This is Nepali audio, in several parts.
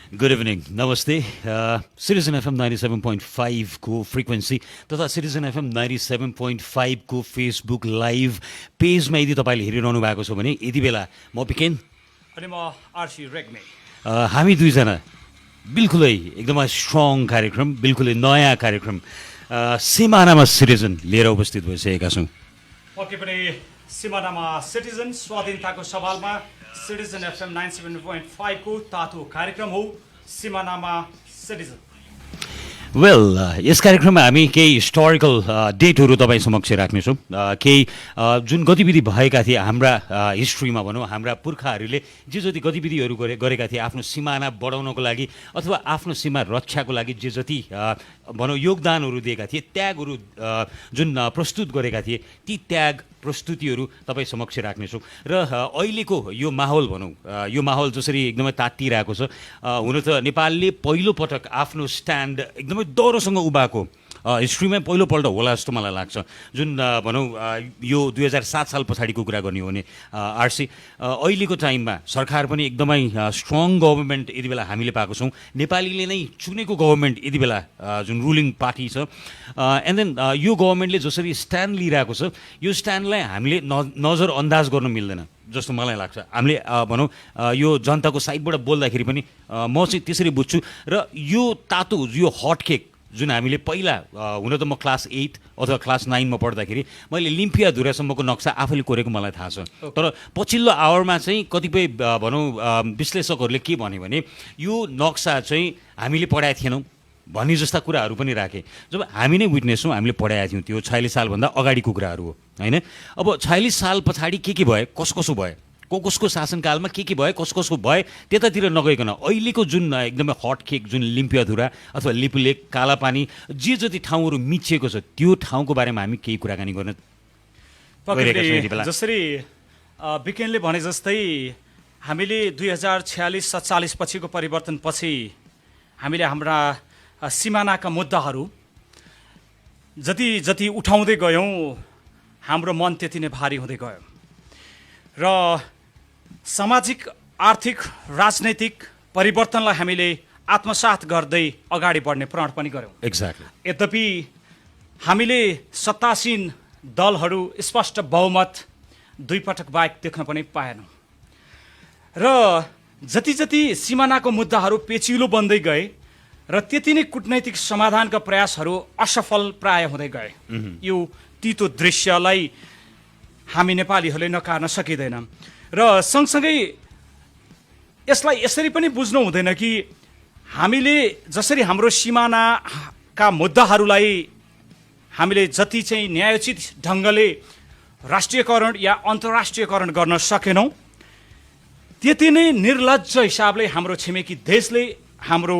गुड इभिनिङ नमस्ते सिटिजन एफएम 97.5 को फ्रिक्वेन्सी तथा सिटिजन एफएम 97.5 को फेसबुक लाइभ पेजमा यदि तपाईँले हेरिरहनु भएको छ भने यति बेला म पिकेन अनि म आरसी रेग्मी हामी दुईजना बिल्कुलै एकदमै स्ट्रङ कार्यक्रम बिल्कुलै नयाँ कार्यक्रम सिमानामा सिटिजन लिएर उपस्थित भइसकेका छौँ। पक्कै पनि सिमानामा सिटिजन स्वाधीनताको सवालमा सिटिजन एफएम 97.5 को तातो कार्यक्रम हो सिमानामा सिटिजन। वेल यस कार्यक्रममा हामी केही हिस्टोरिकल डेटहरू तपाईँ समक्ष राख्नेछौँ। केही जुन गतिविधि भएका थिए हाम्रा हिस्ट्रीमा भनौँ हाम्रा पुर्खाहरूले जे जति गतिविधिहरू गरेका थिए आफ्नो सिमाना बढाउनको लागि अथवा आफ्नो सीमा रक्षाको लागि जे जति भनौँ योगदानहरू दिएका थिए त्यागहरू जुन प्रस्तुत गरेका थिए ती त्याग प्रस्तुतिहरू तपाईँ समक्ष राख्नेछौँ। र अहिलेको यो माहौल भनौँ यो माहौल जसरी एकदमै तात्तिरहेको छ हुन त नेपालले पहिलोपटक आफ्नो स्ट्यान्ड एकदमै दह्रोसँग उभाएको हिस्ट्रीमै पहिलोपल्ट होला जस्तो मलाई लाग्छ। जुन भनौँ यो 2007 साल पछाडिको कुरा गर्ने हो भने आरसी अहिलेको टाइममा सरकार पनि एकदमै स्ट्रङ गभर्मेन्ट यति बेला हामीले पाएको छौँ। नेपालीले नै चुनेको गभर्मेन्ट यति बेला जुन रुलिङ पार्टी छ एन्ड देन यो गभर्मेन्टले जसरी स्ट्यान्ड लिइरहेको छ यो स्ट्यान्डलाई हामीले नजरअन्दाज गर्न मिल्दैन जस्तो मलाई लाग्छ। हामीले भनौँ यो जनताको साइडबाट बोल्दाखेरि पनि म चाहिँ त्यसरी बुझ्छु। र यो तातो यो हट केक जुन हामीले पहिला हुन त म क्लास 8 अथवा क्लास 9 मा पढ्दाखेरि मैले लिम्पिया धुरासम्मको नक्सा आफैले कोरेको मलाई थाहा छ। तर पछिल्लो आवरमा चाहिँ कतिपय भनौँ विश्लेषकहरूले के भन्यो भने यो नक्सा चाहिँ हामीले पढाएको थिएनौँ भन्ने जस्ता कुराहरू पनि राखे। जब हामी नै विटनेस हौँ हामीले पढाएका थियौँ त्यो 46 सालभन्दा अगाडिको कुराहरू हो होइन। अब 46 साल पछाडि के भए कसो भए कसको शासनकालमा के भए कसको भए त्यतातिर नगइकन अहिलेको जुन एकदमै हट केक जुन लिम्पियाधुरा अथवा लिपुलेक कालापानी जे जति ठाउँहरू मिचिएको छ त्यो ठाउँको बारेमा हामी केही कुराकानी गर्न जसरी विज्ञानले भने जस्तै हामीले 2046-47 पछिको परिवर्तन पछि हामीले हाम्रा सिमानाका मुद्दाहरू जति जति उठाउँदै गयौँ हाम्रो मन त्यति नै भारी हुँदै गयो र सामाजिक आर्थिक राजनैतिक परिवर्तनलाई हामीले आत्मसात गर्दै अगाडि बढ्ने प्रण पनि गऱ्यौँ। एक्ज्याक्टली। यद्यपि हामीले सत्तासीन दलहरू स्पष्ट बहुमत दुई पटक बाहेक देख्न पनि पाएनौँ र जति जति सिमानाको मुद्दाहरू पेचिलो बन्दै गए र त्यति नै कुटनैतिक समाधानका प्रयासहरू असफल प्राय हुँदै गए। यो तितो दृश्यलाई हामी नेपालीहरूले नकार्न सकिँदैन र सँगसँगै यसलाई यसरी पनि बुझ्नु हुँदैन कि हामीले जसरी हाम्रो सिमानाका मुद्दाहरूलाई हामीले जति चाहिँ न्यायोचित ढङ्गले राष्ट्रियकरण या अन्तर्राष्ट्रियकरण गर्न सकेनौँ त्यति नै निर्लज्ज हिसाबले हाम्रो छिमेकी देशले हाम्रो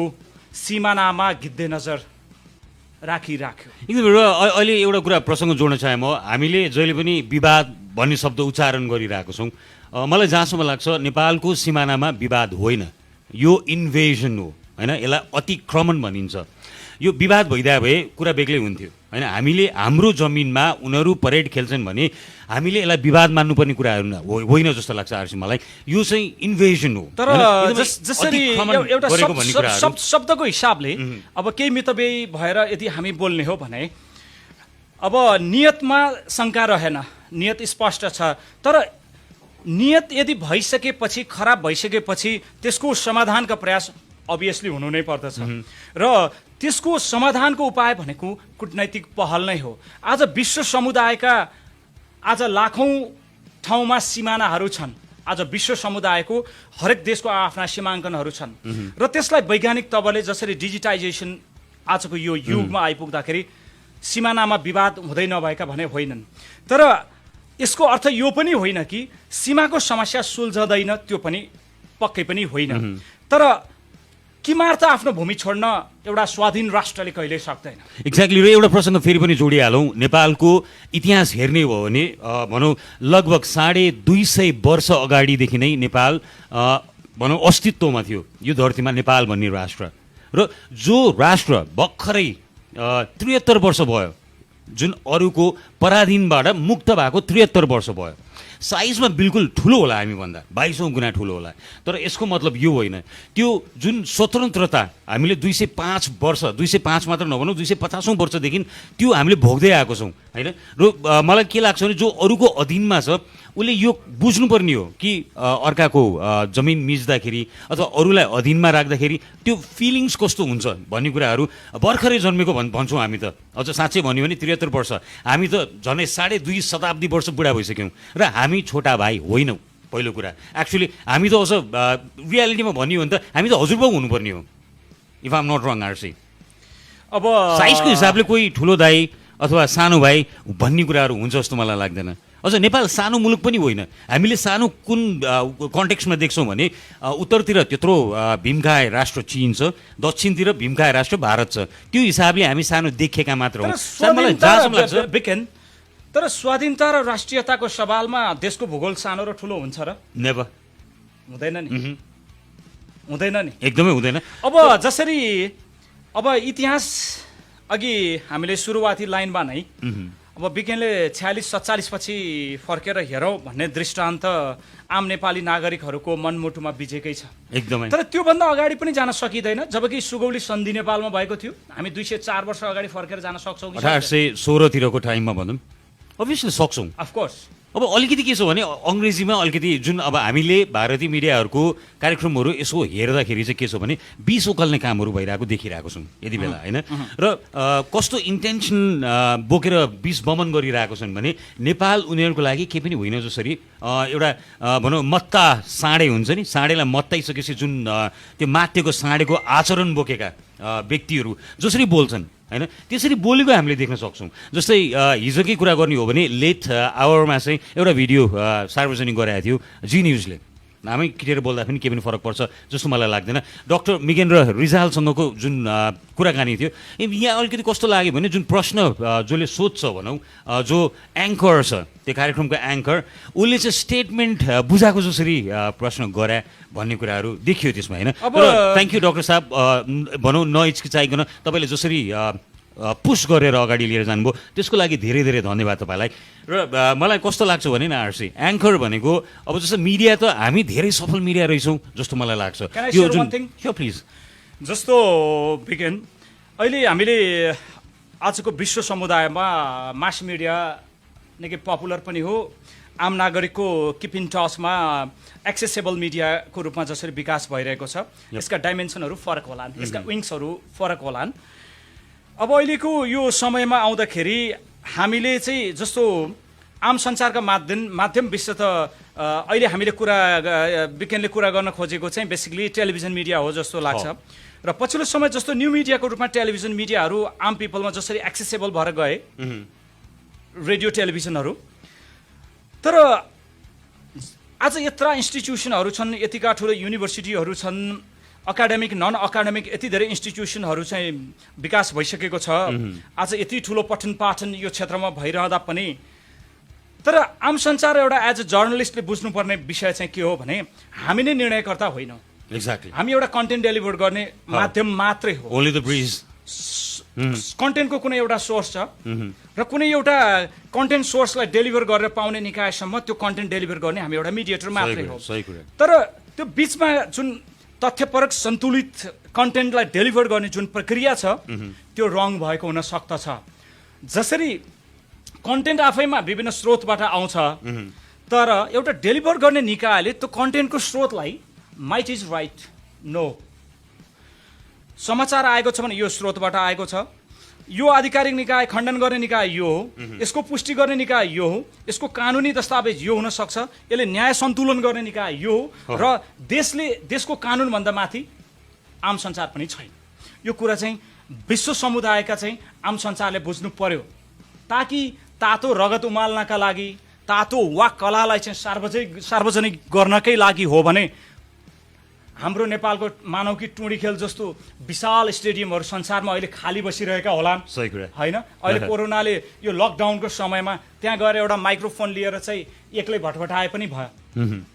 सिमानामा गिद्धे नजर राखिराख्यो। र अहिले एउटा कुरा प्रसङ्ग जोड्न चाहे म हामीले जहिले पनि विवाद भन्ने शब्द उच्चारण गरिरहेको छौँ। मलाई जहाँसम्म लाग्छ नेपालको सिमानामा विवाद होइन यो इन्भेजन हो होइन। यसलाई अतिक्रमण भनिन्छ। यो विवाद भइदिए भए कुरा बेग्लै हुन्थ्यो होइन। हामीले हाम्रो जमिनमा उनीहरू परेड खेल्छन् भने हामीले यसलाई विवाद मान्नुपर्ने कुराहरू होइन जस्तो लाग्छ आरसी मलाई। यो चाहिँ इन्भेजन हो। तर जसरी एउटा शब्दको हिसाबले अब केही मितव्ययी भएर यदि हामी बोल्ने हो भने अब नियतमा शङ्का रहेन, नियत स्पष्ट छ। तर नियत यदि भइसकेपछि खराब भइसकेपछि त्यसको समाधानका प्रयास अभियसली हुनु नै पर्दछ र त्यसको समाधानको उपाय भनेको कुटनैतिक पहल नै हो। आज विश्व समुदायका आज लाखौँ ठाउँमा सिमानाहरू छन्। आज विश्व समुदायको हरेक देशको आफ्ना सीमाङ्कनहरू छन् र त्यसलाई वैज्ञानिक तवरले जसरी डिजिटाइजेसन आजको यो युगमा आइपुग्दाखेरि सिमानामा विवाद हुँदै नभएका भने होइनन्। तर यसको अर्थ यो पनि होइन कि सीमाको समस्या सुल्झदैन, त्यो पनि पक्कै पनि होइन। तर किमार्थ आफ्नो भूमि छोड्न एउटा स्वाधीन राष्ट्रले कहिल्यै सक्दैन। एक्ज्याक्टली। र एउटा प्रसङ्ग फेरि पनि जोडिहालौँ। नेपालको इतिहास हेर्ने हो भने भनौँ लगभग 250 वर्ष अगाडिदेखि नै नेपाल भनौँ अस्तित्वमा थियो यो धरतीमा नेपाल भन्ने राष्ट्र। र जो राष्ट्र भर्खरै 73 वर्ष भयो जुन अरूको पराधीनबाट मुक्त भएको 73 वर्ष भयो साइजमा बिल्कुल ठुलो होला हामीभन्दा 2200 गुणा ठुलो होला। तर यसको मतलब यो होइन, त्यो जुन स्वतन्त्रता हामीले 205 वर्ष, 205 मात्र नभनौँ 250औं वर्षदेखि त्यो हामीले भोग्दै आएको छौँ होइन। र मलाई के लाग्छ भने जो अरूको अधीनमा छ उसले यो बुझ्नुपर्ने हो कि अर्काको जमिन मिच्दाखेरि अथवा अरूलाई अधीनमा राख्दाखेरि त्यो फिलिङ्स कस्तो हुन्छ भन्ने कुराहरू भर्खरै जन्मेको भन्छौँ हामी त। अझ साँच्चै भन्यो भने 73 वर्ष, हामी त झनै 2.5 शताब्दी वर्ष बुढा भइसक्यौँ र हामी छोटा भाइ होइनौँ। पहिलो कुरा एक्चुअली हामी त अझ रियालिटीमा भन्यो भने त हामी त हजुरबाउ हुनुपर्ने हो, if I am not wrong RC. अब साइजको हिसाबले कोही ठुलो दाइ अथवा सानो भाइ भन्ने कुराहरू हुन्छ जस्तो मलाई लाग्दैन। अझ नेपाल सानो मुलुक पनि होइन, हामीले सानो कुन कन्टेक्स्टमा देख्छौँ भने उत्तरतिर त्यत्रो भीमकाय राष्ट्र चीन छ, दक्षिणतिर भीमकाय राष्ट्र भारत छ, त्यो हिसाबले हामी सानो देखेका मात्र हौँ। तर स्वाधीनता र राष्ट्रियताको सवालमा देशको भूगोल सानो र ठुलो हुन्छ र? नेभर, हुँदैन नि, हुँदैन नि, एकदमै हुँदैन। अब जसरी अब इतिहास अघि हामीले सुरुवाती लाइनमा नै अब विज्ञानले 46-47 पछि फर्केर हेरौँ भन्ने दृष्टान्त आम नेपाली नागरिकहरूको मनमुटुमा बिजेकै छ एकदमै। तर त्योभन्दा अगाडि पनि जान सकिँदैन, जबकि सुगौली सन्धि नेपालमा भएको थियो। हामी 204 वर्ष अगाडि फर्केर जान सक्छौँ कि 1816 तिरको टाइममा भनौँ, अभियसली सक्छौँ अफकोर्स। अब अलिकति के छ भने अङ्ग्रेजीमा अलिकति जुन अब हामीले भारतीय मिडियाहरूको कार्यक्रमहरू यसो हेर्दाखेरि चाहिँ के छ भने बिस ओकल्ने कामहरू भइरहेको देखिरहेको छौँ यति बेला होइन। र कस्तो इन्टेन्सन बोकेर बिस बमन गरिरहेको छन् भने नेपाल उनीहरूको लागि केही पनि होइन। जसरी एउटा भनौँ मत्ता साँडे हुन्छ नि, साँडेलाई मत्ताइसकेपछि जुन त्यो मातेको साँडेको आचरण बोकेका व्यक्तिहरू जसरी बोल्छन् होइन, त्यसरी बोलेको हामीले देख्न सक्छौँ। जस्तै हिजोकै कुरा गर्ने हो भने लेट आवरमा चाहिँ एउटा भिडियो सार्वजनिक गराएको थियो जी न्युजले। हामी किटेर बोल्दा पनि केही पनि फरक पर्छ जस्तो मलाई लाग्दैन। डाक्टर मिगेन्द्र रिजालसँगको जुन कुराकानी थियो, यहाँ अलिकति कस्तो लाग्यो भने जुन प्रश्न जसले सोध्छ भनौँ, जो एङ्कर छ त्यो कार्यक्रमको एङ्कर, उसले चाहिँ स्टेटमेन्ट बुझाएको जसरी प्रश्न गरे भन्ने कुराहरू देखियो त्यसमा होइन। थ्याङ्क यू डाक्टर साहब, भनौँ नहिचकिचाइकन तपाईँले जसरी पुस गरेर अगाडि लिएर जानुभयो त्यसको लागि धेरै धेरै धन्यवाद तपाईँलाई। र मलाई कस्तो लाग्छ भने नि आरसी एङ्कर भनेको अब जस्तो मिडिया त हामी धेरै सफल मिडिया रहेछौँ जस्तो मलाई लाग्छ। यो जुन प्लिज जस्तो विज्ञान अहिले हामीले आजको विश्व समुदायमा मास मिडिया निकै पपुलर पनि हो, आम नागरिकको किप इन टचमा एक्सेसेबल मिडियाको रूपमा जसरी विकास भइरहेको छ, यसका डाइमेन्सनहरू फरक होलान्, यसका विङ्सहरू फरक होलान्। अब अहिलेको यो समयमा आउँदाखेरि हामीले चाहिँ जस्तो आम सञ्चारका माध्यम विश्व त अहिले हामीले विज्ञानले कुरा गर्न खोजेको चाहिँ बेसिकली टेलिभिजन मिडिया हो जस्तो लाग्छ। र पछिल्लो समय जस्तो न्यू मिडियाको रूपमा टेलिभिजन मिडियाहरू आम पिपलमा जसरी एक्सेसेबल भएर गए, रेडियो टेलिभिजनहरू, तर आज यत्रा इन्स्टिट्युसनहरू छन्, यतिका ठुलो युनिभर्सिटीहरू छन्, अकाडेमिक नन अकाडेमिक यति धेरै इन्स्टिट्युसनहरू चाहिँ विकास भइसकेको छ। आज यति ठुलो पठन पाठन यो क्षेत्रमा भइरहँदा पनि तर आम सञ्चार एउटा एज अ जर्नलिस्टले बुझ्नुपर्ने विषय चाहिँ के हो भने हामी नै निर्णयकर्ता होइनौँ। एक्ज्याक्टली, हामी एउटा कन्टेन्ट डेलिभर गर्ने माध्यम मात्रै हो। Only the bridge. कन्टेन्टको कुनै एउटा सोर्स छ र कुनै एउटा कन्टेन्ट सोर्सलाई डेलिभर गरेर पाउने निकायसम्म त्यो कन्टेन्ट डेलिभर गर्ने हामी एउटा मिडिएटर मात्रै हो। तर त्यो बिचमा जुन तथ्यपरक सन्तुलित कन्टेन्टलाई डेलिभर गर्ने जुन प्रक्रिया छ त्यो रङ भएको हुन सक्दछ। जसरी कन्टेन्ट आफैमा विभिन्न स्रोतबाट आउँछ, तर एउटा डेलिभर गर्ने निकायले त्यो कन्टेन्टको स्रोतलाई माइट इज राइट नो, समाचार आएको छ भने यो स्रोतबाट आएको छ, यो आधिकारिक निकाय खण्डन गर्ने निकाय यो हो, यसको पुष्टि गर्ने निकाय यो हो, यसको कानुनी दस्तावेज यो हुन सक्छ, यसले न्याय सन्तुलन गर्ने निकाय यो हो, र देशको कानुनभन्दा माथि आम सञ्चार पनि छैन। यो कुरा चाहिँ विश्व समुदायका चाहिँ आम सञ्चारले बुझ्नु पर्यो, ताकि तातो रगत उमाल्नका लागि, तातो वा कलालाई चाहिँ सार्वजनिक गर्नकै लागि हो भने हाम्रो नेपालको मानव कि टुँडी खेल जस्तो विशाल स्टेडियमहरू संसारमा अहिले खाली बसिरहेका होलान् होइन। अहिले कोरोनाले यो लकडाउनको समयमा त्यहाँ गएर एउटा माइक्रोफोन लिएर चाहिँ एक्लै भटभटाए पनि भयो।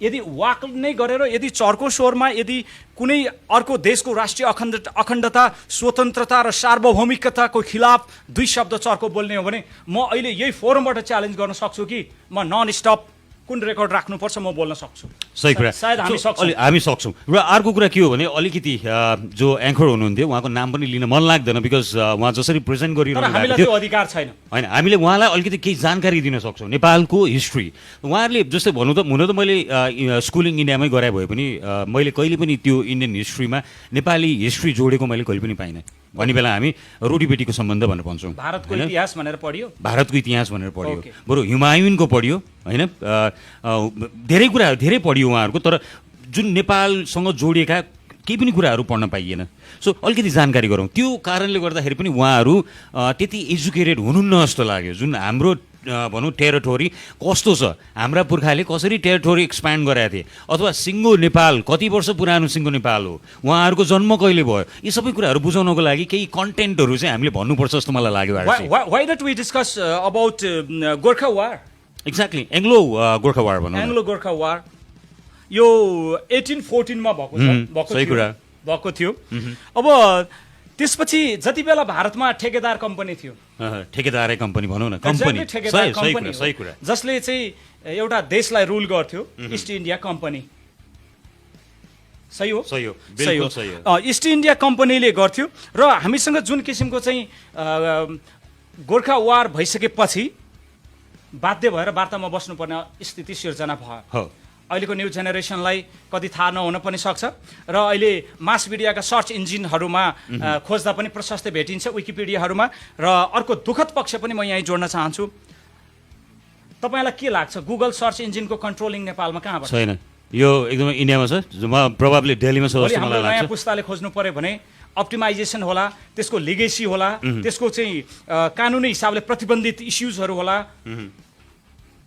यदि वाक नै गरेर यदि चर्को स्वरमा यदि कुनै अर्को देशको राष्ट्रिय अखण्डता, स्वतन्त्रता र सार्वभौमिकताको खिलाफ दुई शब्द चर्को बोल्ने हो भने म अहिले यही फोरमबाट च्यालेन्ज गर्न सक्छु कि म नन स्टप कुन रेकर्ड राख्नुपर्छ म बोल्न सक्छु। सही कुरा। सायद हामी सक्छौँ। हामी सक्छौँ। र अर्को कुरा के हो भने अलिकति जो एङ्कर हुनुहुन्थ्यो उहाँको नाम पनि लिन मन लाग्दैन, बिकज उहाँ जसरी प्रेजेन्ट गरिरहनु भएको हामीलाई थियो त्यो अधिकार छैन। होइन, हामीले उहाँलाई अलिकति केही जानकारी दिन सक्छौँ नेपालको हिस्ट्री। उहाँहरूले जस्तै भन्नु त हुन त मैले स्कुलिङ इन्डियामै गराए भए पनि मैले कहिले पनि त्यो इन्डियन हिस्ट्रीमा नेपाली हिस्ट्री जोडेको मैले कहिले पनि पाइनँ। भन्ने बेला हामी रोटीबेटीको सम्बन्ध भनेर भन्छौँ। भारतको इतिहास भनेर पढियो, भारतको इतिहास भनेर पढियो, बरु हुमायूनको पढियो होइन, धेरै कुराहरू धेरै पढियो उहाँहरूको, तर जुन नेपालसँग जोडिएका केही पनि कुराहरू पढ्न पाइएन। सो अलिकति जानकारी गरौँ। त्यो कारणले गर्दाखेरि पनि उहाँहरू त्यति एजुकेटेड हुनुहुन्न जस्तो लाग्यो। जुन हाम्रो भनौँ टेरिटोरी कस्तो छ, हाम्रा पुर्खाले कसरी टेरिटोरी एक्सप्यान्ड गरेका थिए, अथवा सिङ्गो नेपाल कति वर्ष पुरानो सिङ्गो नेपाल हो, उहाँहरूको जन्म कहिले भयो, यी सबै कुराहरू बुझाउनको लागि केही कन्टेन्टहरू चाहिँ हामीले भन्नुपर्छ जस्तो मलाई लाग्यो। Why don't we discuss about Gorkha war? Exactly, Anglo Gorkha war भनौँ। एङ्ग्लो गोर्खा वार यो 1814 मा भएको थियो। अब त्यसपछि जति बेला भारतमा ठेकेदार कम्पनी थियो, ठेकेदारै कम्पनी भनौँ न, कम्पनी सही कुरा, जसले चाहिँ एउटा देशलाई रुल गर्थ्यो, इस्ट इन्डिया कम्पनी। सही हो, बिल्कुल सही हो। इस्ट इन्डिया कम्पनीले गर्थ्यो र हामीसँग जुन किसिमको चाहिँ गोर्खा वार भइसकेपछि बाध्य भएर वार्तामा बस्नुपर्ने स्थिति सिर्जना भयो। अहिलेको न्यू जेनेरेसनलाई कति थाहा नहुन पनि सक्छ, र अहिले मास मिडियाका सर्च इन्जिनहरूमा खोज्दा पनि प्रशस्तै भेटिन्छ, विकिपिडियाहरूमा। र अर्को दुःखद पक्ष पनि म यहीँ जोड्न चाहन्छु। तपाईँलाई के लाग्छ, गुगल सर्च इन्जिनको कन्ट्रोलिङ नेपालमा कहाँबाट छैन? यो एकदमै इन्डियामा छ, प्रोबाब्ली दिल्लीमा छ जस्तो मलाई लाग्छ। नयाँ पुस्ताले खोज्नु पर्यो भने अप्टिमाइजेसन होला, त्यसको लिगेसी होला, त्यसको चाहिँ कानुनी हिसाबले प्रतिबन्धित इस्युजहरू होला,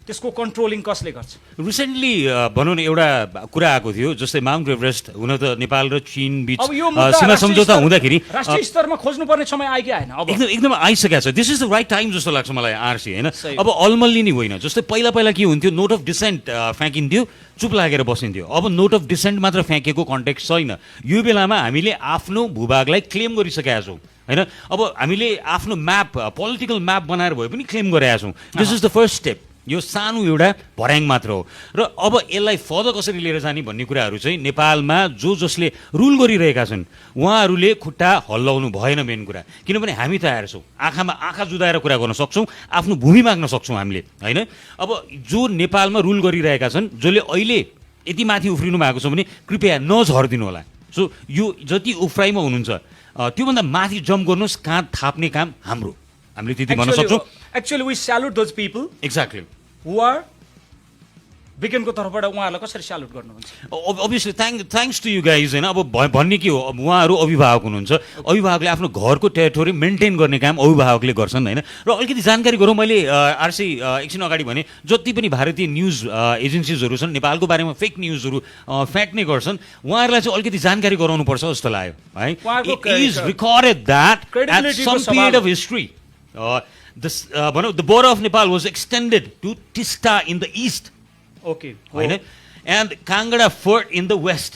त्यसको कन्ट्रोलिङ कसले गर्छ? रिसेन्टली भनौँ न एउटा कुरा आएको थियो, जस्तै माउन्ट एभरेस्ट हुन त नेपाल र चीन बीच सीमा सम्झौता हुँदाखेरि राष्ट्रिय स्तरमा खोज्नुपर्ने समय आइकै होइन, अब एकदम आइसकेको छ। This is the right time जस्तो लाग्छ मलाई आरसी, होइन? अब अलमल्लिनी होइन। जस्तै पहिला के हुन्थ्यो, नोट अफ डिसेन्ट फ्याँकिन्थ्यो, चुप लागेर बसिन्थ्यो। अब नोट अफ डिसेन्ट मात्र फ्याँकेको कन्टेक्स्ट छैन। यो बेलामा हामीले आफ्नो भूभागलाई क्लेम गरिसकेका छौँ, होइन? अब हामीले आफ्नो म्याप, पोलिटिकल म्याप बनाएर भए पनि क्लेम गरेका छौँ। This is the first step. यो सानो एउटा भर्याङ मात्र हो, र अब यसलाई फर्दर कसरी लिएर जाने भन्ने कुराहरू चाहिँ नेपालमा जसले रुल गरिरहेका छन् उहाँहरूले खुट्टा हल्लाउनु भएन। मेन कुरा किनभने हामी तयार छौँ, आँखामा आँखा जुदाएर कुरा गर्न सक्छौँ, आफ्नो भूमि माग्न सक्छौँ हामीले, होइन? अब जो नेपालमा रुल गरिरहेका छन्, जसले अहिले यति माथि उफ्रिनु भएको छ भने कृपया नझरिदिनु होला। सो यो जति उफ्राइमा हुनुहुन्छ त्योभन्दा माथि जम्प गर्नुहोस्, काँध थाप्ने काम हाम्रो, हामीले त्यति भन्न सक्छौँ। Actually we salute those people exactly who are विज्ञानको तर्फबाट उहाँहरूलाई कसरी स्यालुट गर्नुहुन्छ? Obviously thanks to you guys, होइन? अब भन्ने के हो, अब उहाँहरू अभिभावक हुनुहुन्छ, अभिभावकले आफ्नो घरको टेरिटोरी मेन्टेन गर्ने काम अभिभावकले गर्छन्, होइन? र अलिकति जानकारी गरौँ। मैले आरसी एकछिन अगाडि भने जति पनि भारतीय न्युज एजेन्सिजहरू छन् नेपालको बारेमा फेक न्युजहरू फ्याँक्ने गर्छन्, उहाँहरूलाई चाहिँ अलिकति जानकारी गराउनुपर्छ जस्तो लाग्यो, है? It is recorded that at some period of history भनौँ the border of Nepal was extended to Teesta in the east, होइन, and Kangra fort in the west.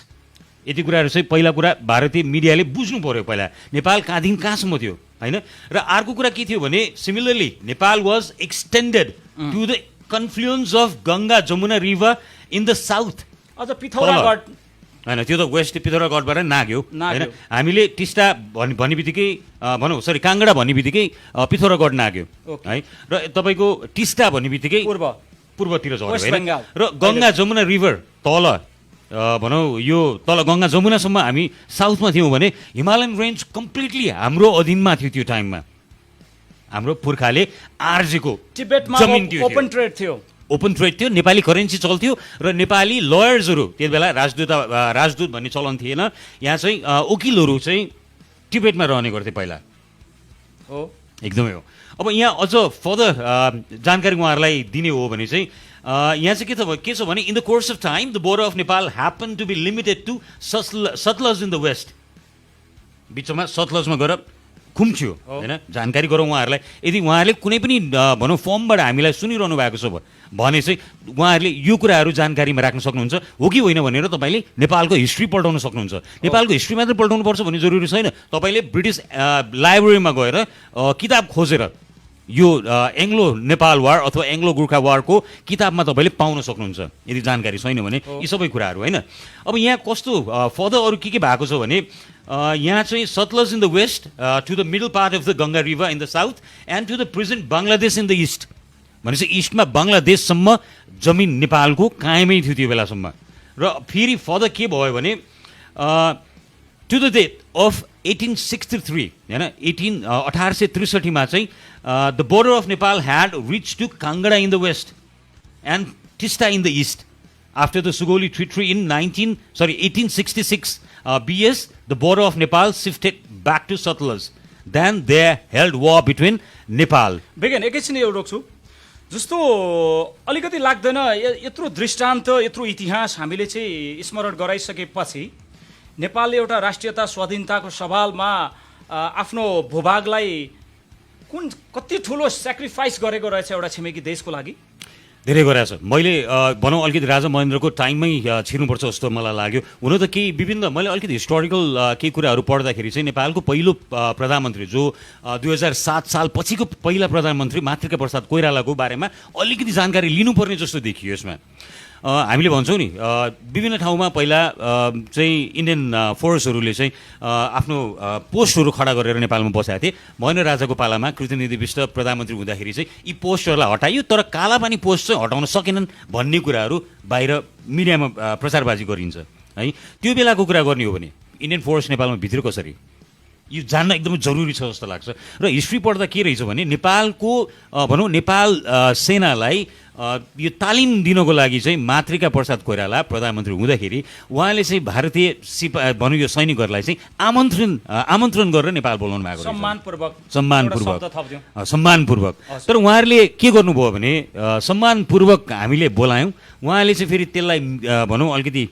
यति कुराहरू चाहिँ पहिला कुरा भारतीय मिडियाले बुझ्नु पर्यो। पहिला नेपाल कहाँदेखि कहाँसम्म थियो, होइन? र अर्को कुरा के थियो भने similarly Nepal was extended to the confluence of Ganga Jamuna river in the south. अझ पिथौरागढ होइन, त्यो त वेस्ट पिथौरागढबाट नाग्यो, होइन? हामीले टिस्टा भन्ने बित्तिकै भनौँ सरी काङ्गडा भन्ने बित्तिकै पिथौरागढ नाग्यो, है? र तपाईँको टिस्टा भन्ने बित्तिकै पूर्वतिर झऱ्यो, होइन? र गङ्गा जमुना रिभर तल भनौँ यो तल गङ्गा जमुनासम्म हामी साउथमा थियौँ भने हिमालयन रेन्ज कम्प्लिटली हाम्रो अधीनमा थियो। त्यो टाइममा हाम्रो पुर्खाले आर्जेको जमिन थियो, ओपन ट्रेड थियो, नेपाली करेन्सी चल्थ्यो, र नेपाली लयर्सहरू त्यति बेला राजदूत भन्ने चलन थिएन। यहाँ चाहिँ वकिलहरू चाहिँ टिबेटमा रहने गर्थे पहिला, हो? एकदमै हो। अब यहाँ अझ फर्दर जानकारी उहाँहरूलाई दिने हो भने चाहिँ यहाँ चाहिँ के छ भने in the course of time the border of Nepal happen to be limited to Sutlej in the west. बिचमा सतलजमा गएर खुम्च्यो, होइन? जानकारी गरौँ उहाँहरूलाई। यदि उहाँहरूले कुनै पनि भनौँ फर्मबाट हामीलाई सुनिरहनु भएको छ भने चाहिँ उहाँहरूले यो कुराहरू जानकारीमा राख्न सक्नुहुन्छ, हो कि होइन भनेर तपाईँले नेपालको हिस्ट्री पल्टाउन सक्नुहुन्छ। नेपालको हिस्ट्री मात्र पल्टाउनु पर्छ भन्ने जरुरी छैन। तपाईँले ब्रिटिस लाइब्रेरीमा गएर किताब खोजेर यो एङ्ग्लो नेपाल वार अथवा एङ्ग्लो गोर्खा वारको किताबमा तपाईँले पाउन सक्नुहुन्छ यदि जानकारी छैन भने यी सबै कुराहरू होइन। अब यहाँ कस्तो फर्दर अरू के भएको छ भने यहाँ चाहिँ Sutlej in the west to the middle part of the Ganga river in the south and to the present Bangladesh in the east भनेपछि इस्टमा बङ्गलादेशसम्म जमिन नेपालको कायमै थियो त्यो बेलासम्म। र फेरि फर्दर के भयो भने टु द डेट अफ 1863 होइन 1863मा चाहिँ the border of Nepal had reach to Kangra in the west and Teesta in the east after the Sugauli treaty in 1866 BS the border of Nepal shifted back to Sutlej then they held war between Nepal. बेगेन एकैछिन यो रोक्छु जस्तो अलिकति लाग्दैन यत्रो दृष्टान्त यत्रो इतिहास हामीले चाहिँ स्मरण गराइसकेपछि नेपालले एउटा राष्ट्रियता स्वाधीनताको सवालमा आफ्नो भूभागलाई कति ठुलो सेक्रिफाइस गरेको रहेछ एउटा छिमेकी देशको लागि। धेरै गरेको छ। मैले भनौँ अलिकति राजा महेन्द्रको टाइममै छिर्नुपर्छ जस्तो मलाई लाग्यो। हुन त केही विभिन्न मैले अलिकति हिस्टोरिकल केही कुराहरू पढ्दाखेरि चाहिँ नेपालको पहिलो प्रधानमन्त्री जो 2007 साल पछिको पहिला प्रधानमन्त्री मातृका प्रसाद कोइरालाको बारेमा अलिकति जानकारी लिनुपर्ने जस्तो देखियो यसमा। हामीले भन्छौँ नि विभिन्न ठाउँमा पहिला चाहिँ इन्डियन फोर्सहरूले चाहिँ आफ्नो पोस्टहरू खडा गरेर नेपालमा बसेका थिए। महेन्द्र राजाको पालामा कृतिनिधि विष्ट प्रधानमन्त्री हुँदाखेरि चाहिँ यी पोस्टहरूलाई हटाइयो तर कालापानी पोस्ट चाहिँ हटाउन सकेनन् भन्ने कुराहरू बाहिर मिडियामा प्रचारबाजी गरिन्छ है। त्यो बेलाको कुरा गर्ने हो भने इन्डियन फोर्स नेपालमा भित्र कसरी यो जान्न एकदमै जरुरी छ जस्तो लाग्छ। र हिस्ट्री पढ्दा के रहेछ भने नेपालको भनौँ नेपाल सेनालाई यो तालिम दिनको लागि चाहिँ मातृका प्रसाद कोइराला प्रधानमन्त्री हुँदाखेरि उहाँले चाहिँ भारतीय भनौँ यो सैनिकहरूलाई चाहिँ आमन्त्रण गरेर नेपाल बोलाउनु भएको सम्मानपूर्वक। तर उहाँहरूले के गर्नुभयो भने सम्मानपूर्वक हामीले बोलायौँ उहाँले चाहिँ फेरि त्यसलाई भनौँ अलिकति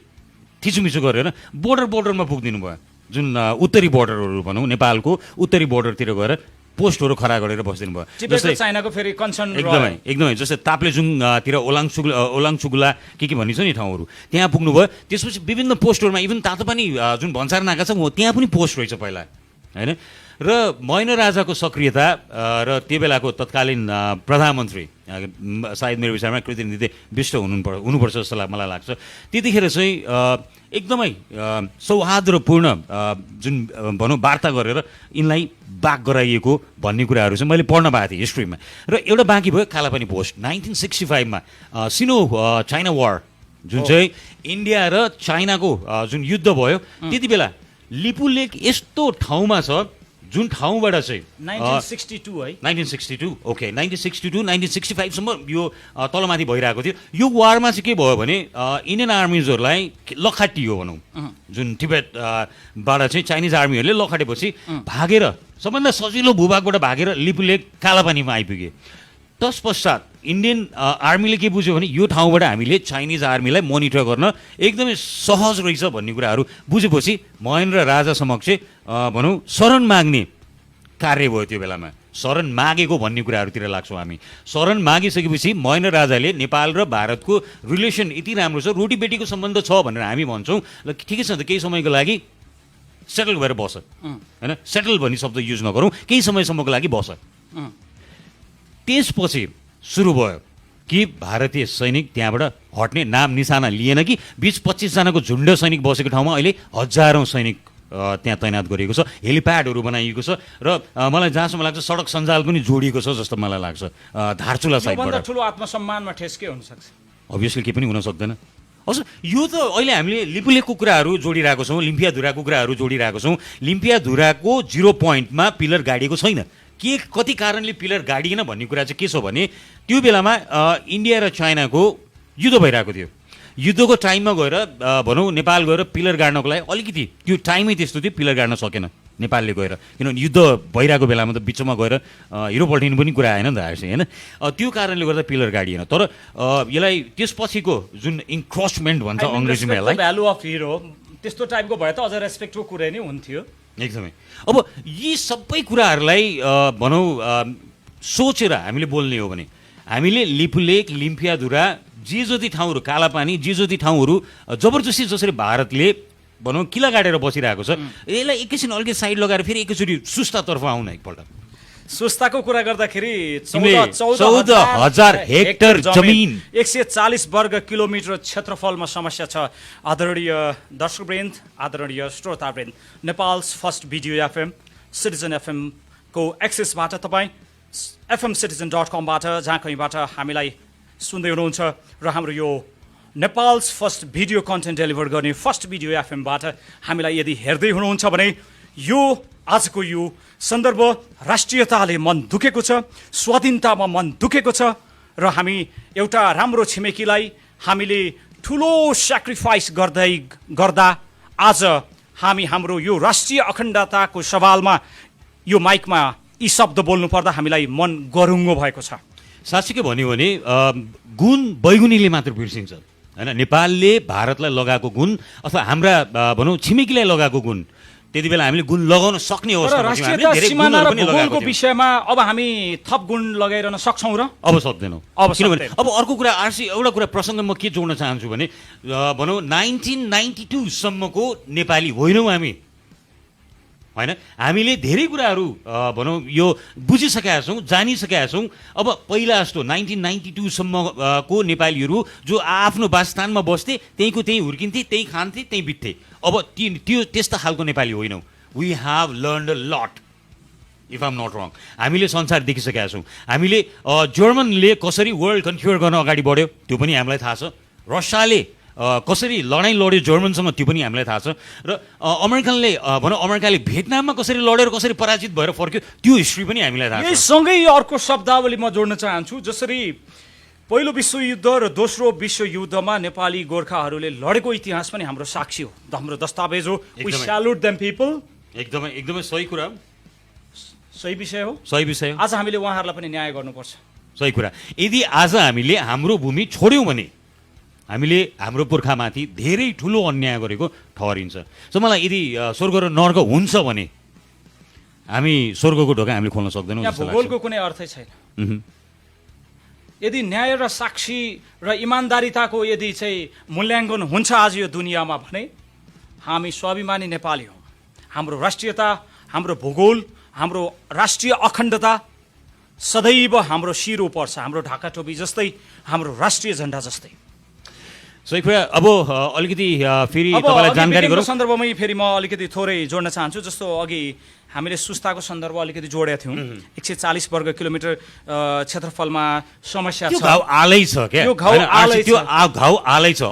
थिचुमिचु गरेर बोर्डरमा पुगिदिनु भयो। जुन उत्तरी बोर्डरहरू भनौँ नेपालको उत्तरी बोर्डरतिर गएर पोस्टहरू खडा गरेर बसिदिनु भयो। जस्तै चाइनाको फेरि कन्सर्न एकदमै जस्तै ताप्लेजुङतिर ओलाङचुगुला के भनिन्छ नि ठाउँहरू त्यहाँ पुग्नुभयो। त्यसपछि विभिन्न पोस्टहरूमा इभन तातोपानी जुन भन्सार नाका छ त्यहाँ पनि पोस्ट रहेछ पहिला होइन। र महेन्द्र राजाको सक्रियता र त्यो बेलाको तत्कालीन प्रधानमन्त्री सायद मेरो विचारमा कृतिनिधि विष्ट हुनुपर्छ जस्तो मलाई लाग्छ। त्यतिखेर चाहिँ एकदमै सौहार्दपूर्ण जुन भनौँ वार्ता गरेर यिनलाई बाक गराइएको भन्ने कुराहरू चाहिँ मैले पढ्न पाएको थिएँ हिस्ट्रीमा। र एउटा बाँकी भयो कालापानी पोस्ट 1965मा सिनो चाइना वार जुन चाहिँ इन्डिया र चाइनाको जुन युद्ध भयो त्यति बेला लिपु लेक यस्तो ठाउँमा छ जुन ठाउँबाट चाहिँ 1962 ओके 1965 सम्म यो तलमाथि भइरहेको थियो। यो वारमा चाहिँ के भयो भने इन्डियन आर्मिजहरूलाई लखाटियो भनौँ जुन तिब्बतबाट चाहिँ चाइनिज आर्मीहरूले लखाटेपछि भागेर सबभन्दा सजिलो भूभागबाट भागेर लिपु लेक कालापानीमा आइपुगे। तत्पश्चात इन्डियन आर्मीले के बुझ्यो भने यो ठाउँबाट हामीले चाइनिज आर्मीलाई मोनिटर गर्न एकदमै सहज रहेछ भन्ने कुराहरू बुझेपछि महेन्द्र राजा समक्ष भनौँ शरण माग्ने कार्य भयो। त्यो बेलामा शरण मागेको भन्ने कुराहरूतिर लाग्छौँ हामी। शरण मागिसकेपछि महेन्द्र राजाले नेपाल र भारतको रिलेसन यति राम्रो छ रोटी बेटीको सम्बन्ध छ भनेर हामी भन्छौँ ल ठिकै छ त केही समयको लागि सेटल भएर बस होइन। सेटल भन्ने शब्द युज नगरौँ केही समयसम्मको लागि बस। त्यसपछि सुरु भयो कि भारतीय सैनिक त्यहाँबाट हट्ने नाम निशाना लिएन कि 20-25 जनाको झुन्ड सैनिक बसेको ठाउँमा अहिले हजारौँ सैनिक त्यहाँ तैनात गरिएको छ। हेलिप्याडहरू बनाइएको छ र मलाई जहाँसम्म लाग्छ सडक सञ्जाल पनि जोडिएको छ जस्तो मलाई लाग्छ धारचुला साइडबाट। ठुलो आत्मसम्मानमा ठेस के हुन सक्छ? अभियसली के पनि हुन सक्दैन। हजुर यो त अहिले हामीले लिपुलेकको कुराहरू जोडिरहेको छौँ लिम्पियाधुराको कुराहरू जोडिरहेको छौँ। लिम्पियाधुराको 0 पोइन्टमा पिलर गाडिएको छैन के कति कारणले पिलर गाडिएन भन्ने कुरा चाहिँ के छ भने त्यो बेलामा इन्डिया र चाइनाको युद्ध भइरहेको थियो। युद्धको टाइममा गएर भनौँ नेपाल गएर पिलर गाड्नको लागि अलिकति त्यो टाइमै त्यस्तो थियो पिलर गाड्न सकेन नेपालले गएर किनभने युद्ध भइरहेको बेलामा त बिचमा गएर हिरो पल्टिनु पनि कुरा आएन नि त आएछ होइन। त्यो कारणले गर्दा पिलर गाडिएन। तर यसलाई त्यसपछिको जुन इन्क्रोचमेन्ट भन्छ अङ्ग्रेजीमा यसलाई भ्यालु अफ हिरो त्यस्तो टाइपको भए त अझ रेस्पेक्टको कुरा नै हुन्थ्यो एकदमै। अब यी सबै कुराहरूलाई भनौँ सोचेर हामीले बोल्ने हो भने हामीले लिपुलेक लिम्पियाधुरा जे जति ठाउँहरू कालापानी जे जति ठाउँहरू जबरजस्ती जसरी भारतले भनौँ किला गाडेर बसिरहेको छ यसलाई एकैछिन अलिकति साइड लगाएर फेरि एकैचोटि सुस्तातर्फ आउन एकपल्ट। सुस्ताको कुरा गर्दाखेरि तिमीले 14,000 हेक्टर जमिन 140 वर्ग किलोमिटर क्षेत्रफलमा समस्या छ। आदरणीय दर्शकवृन्द, आदरणीय श्रोतावृन्द, Nepal's first video FM citizen FM को एक्सेसबाट तपाईँ fmcitizen.com बाट जहाँ कहीँबाट हामीलाई सुन्दै हुनुहुन्छ र हाम्रो यो Nepals first video content deliver गर्ने फर्स्ट भिडियो एफएमबाट हामीलाई यदि हेर्दै हुनुहुन्छ भने यो आजको यो सन्दर्भ राष्ट्रियताले मन दुखेको छ, स्वाधीनतामा मन दुखेको छ र हामी एउटा राम्रो छिमेकीलाई हामीले ठुलो सेक्रिफाइस गर्दा आज हामी हाम्रो यो राष्ट्रिय अखण्डताको सवालमा यो माइकमा यी शब्द बोल्नु पर्दा हामीलाई मन गरुङ्गो भएको छ। साँच्चीकै भन्यो भने गुण बैगुनीले मात्र बिर्सिन्छ हैन। नेपालले भारतलाई लगाएको गुण अथवा हाम्रा भनौँ छिमेकीलाई लगाएको गुण त्यति बेला हामीले गुण लगाउन सक्ने अवस्थामा थियौँ। हामीले धेरै गुणहरू पनि लगाएको विषयमा अब हामी थप गुण लगाइरहन सक्छौँ र अब सक्दैनौँ। किनभने अब अर्को कुरा एउटा कुरा प्रसङ्ग म के जोड्न चाहन्छु भने भनौँ 1992 सम्मको नेपाली होइनौँ हामी हैन। हामीले धेरै कुराहरू भनौँ यो बुझिसकेका छौँ, जानिसकेका छौँ। अब पहिला जस्तो 1992 सम्मको नेपालीहरू जो आफ्नो वासस्थानमा बस्थे, त्यहीँको त्यहीँ हुर्किन्थे, त्यहीँ खान्थे, त्यहीँ बित्थे। अब त्यो त्यस्ता खालको नेपाली होइनौँ। We have learned a lot if am not wrong. हामीले संसार देखिसकेका छौँ। हामीले जर्मनले कसरी वर्ल्ड कन्क्युर गर्न अगाडि बढ्यो त्यो पनि हामीलाई थाहा छ। रसियाले कसरी लडाइँ लड्यो जर्मनसँग त्यो पनि हामीलाई थाहा छ। र अमेरिकाले भियतनाममा कसरी लडेर कसरी पराजित भएर फर्क्यो त्यो हिस्ट्री पनि हामीलाई थाहा छ। सँगै अर्को शब्दावली म जोड्न चाहन्छु। जसरी पहिलो विश्वयुद्ध र दोस्रो विश्वयुद्धमा नेपाली गोर्खाहरूले लडेको इतिहास पनि हाम्रो साक्षी हो, हाम्रो दस्तावेज हो। We salute them people. एकदमै सही कुरा हो, सही विषय हो, सही विषय हो। आज हामीले उहाँहरूलाई पनि न्याय गर्नुपर्छ। सही कुरा। यदि आज हामीले हाम्रो भूमि छोड्यौँ भने हामीले हाम्रो पुर्खामाथि धेरै ठुलो अन्याय गरेको ठहरिन्छ। सो मलाई यदि स्वर्ग र नर्क हुन्छ भने हामी स्वर्गको ढोका हामीले खोल्न सक्दैनौँ। भूगोलको कुनै अर्थै छैन। यदि न्याय र साक्षी र इमान्दारिताको यदि चाहिँ मूल्याङ्कन हुन्छ आज यो दुनियाँमा भने हामी स्वाभिमानी नेपाली हौँ। हाम्रो राष्ट्रियता, हाम्रो भूगोल, हाम्रो राष्ट्रिय अखण्डता सदैव हाम्रो शिर पर्छ, हाम्रो ढाका टोपी जस्तै, हाम्रो राष्ट्रिय झन्डा जस्तै। सही कुरा। अब अलिकति फेरि तपाईँलाई जानकारी गरौँ सन्दर्भमै फेरि म अलिकति थोरै जोड्न चाहन्छु। जस्तो अघि हामीले सुस्ताको सन्दर्भ अलिकति जोडेका थियौँ। 140 वर्ग किलोमिटर क्षेत्रफलमा समस्या छ। घाउ आलै छ क्या, त्यो घाउ आलै छ।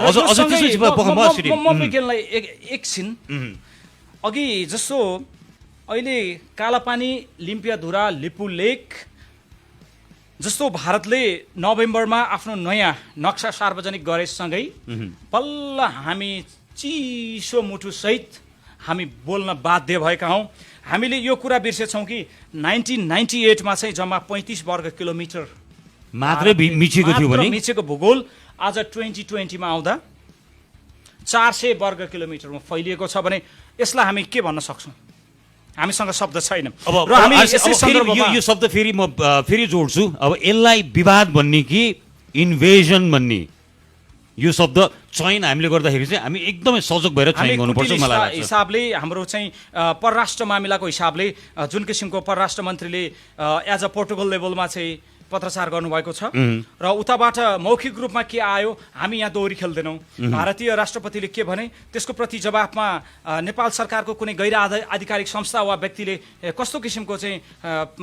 एकछिन अघि जस्तो अहिले कालापानी, लिम्पियाधुरा, लिपु लेक जस्तो भारतले नोभेम्बरमा आफ्नो नयाँ नक्सा सार्वजनिक गरेसँगै बल्ल हामी चिसो मुटुसहित हामी बोल्न बाध्य भएका हौँ। हामीले यो कुरा बिर्सेछौँ कि 1998 मा चाहिँ जम्मा 35 वर्ग किलोमिटर मात्रै मिचेको थियो भने मिचेको भूगोल आज 2020 मा आउँदा 400 वर्ग किलोमिटरमा फैलिएको छ भने यसलाई हामी के भन्न सक्छौँ? हामीसँग शब्द छैन। र हामी यो शब्द फेरि म फेरि जोड्छु। अब यसलाई विवाद भन्ने कि इन्भेजन भन्ने यो शब्द चयन हामीले गर्दाखेरि चाहिँ हामी एकदमै सजग भएर चयन गर्नुपर्छ मलाई लाग्छ। हिसाबले हाम्रो चाहिँ परराष्ट्र मामिलाको हिसाबले जुन किसिमको परराष्ट्र मन्त्रीले एज अ प्रोटोकल लेभलमा चाहिँ पत्रचार गर्नुभएको छ र उताबाट मौखिक रूपमा के आयो हामी यहाँ दोहोरी खेल्दैनौँ। भारतीय राष्ट्रपतिले के भने त्यसको प्रति जवाफमा नेपाल सरकारको कुनै गैर आधिकारिक संस्था वा व्यक्तिले कस्तो किसिमको चाहिँ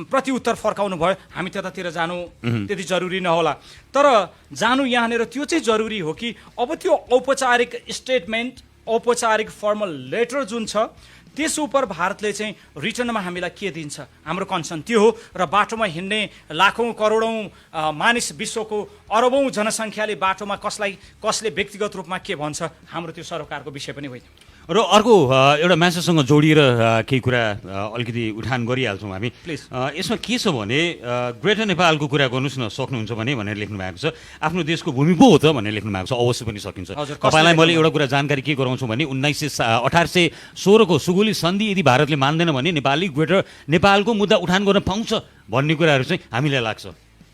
प्रतिउत्तर फर्काउनु भयो। हामी त्यतातिर जानु त्यति जरुरी नहोला, तर जानु यहाँनिर त्यो चाहिँ जरुरी हो कि अब त्यो औपचारिक स्टेटमेन्ट, औपचारिक फर्मल लेटर जुन छ त्यस उप भारतले चाहिँ रिटर्नमा हामीलाई के दिन्छ, हाम्रो कन्सर्न त्यो हो। र बाटोमा हिँड्ने लाखौँ करोडौँ मानिस, विश्वको अरबौँ जनसङ्ख्याले बाटोमा कसले व्यक्तिगत रूपमा के भन्छ, हाम्रो त्यो सरकारको विषय पनि होइन। र अर्को एउटा म्यासेजसँग जोडिएर केही कुरा अलिकति उठान गरिहाल्छौँ हामी प्लिज। यसमा के छ भने ग्रेटर नेपालको कुरा गर्नुहोस् न, सक्नुहुन्छ भने भनेर लेख्नु भएको छ। आफ्नो देशको भूमि पो हो त भनेर लेख्नु भएको छ। अवश्य पनि सकिन्छ। तपाईँलाई मैले एउटा कुरा जानकारी के गराउँछु भने 1816 को सुगोली सन्धि यदि भारतले मान्दैन भने नेपाली ग्रेटर नेपालको मुद्दा उठान गर्न पाउँछ भन्ने कुराहरू चाहिँ हामीलाई लाग्छ।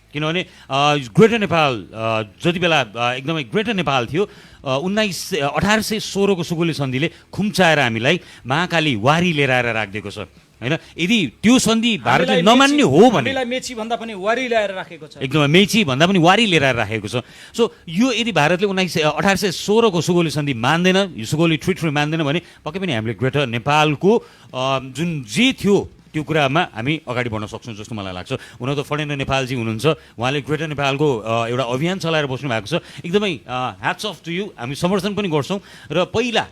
किनभने ग्रेटर नेपाल जति बेला एकदमै ग्रेटर नेपाल थियो 1816 को सुगोली सन्धिले खुम्चाएर हामीलाई महाकाली वारी लिएर आएर राखिदिएको छ। होइन यदि त्यो सन्धि भारतले हामीलाई नमान्ने हो भने हामीलाई मेची भन्दा पनि वारी ल्याएर राखेको छ। एकदमै मेची भन्दा पनि वारी लिएर राखेको छ। सो यो यदि भारतले 1816 को सुगौली सन्धि मान्दैन, यो सुगौली ट्रिटी मान्दैन भने पक्कै पनि हामीले ग्रेटर नेपालको जुन जे थियो त्यो कुरामा हामी अगाडि बढ्न सक्छौँ जस्तो मलाई लाग्छ। हुन त फणेन्द्र नेपालजी हुनुहुन्छ, उहाँले ग्रेटर नेपालको एउटा अभियान चलाएर बस्नु भएको छ। एकदमै ह्याट्स अफ टु यु, हामी समर्थन पनि गर्छौँ। र पहिला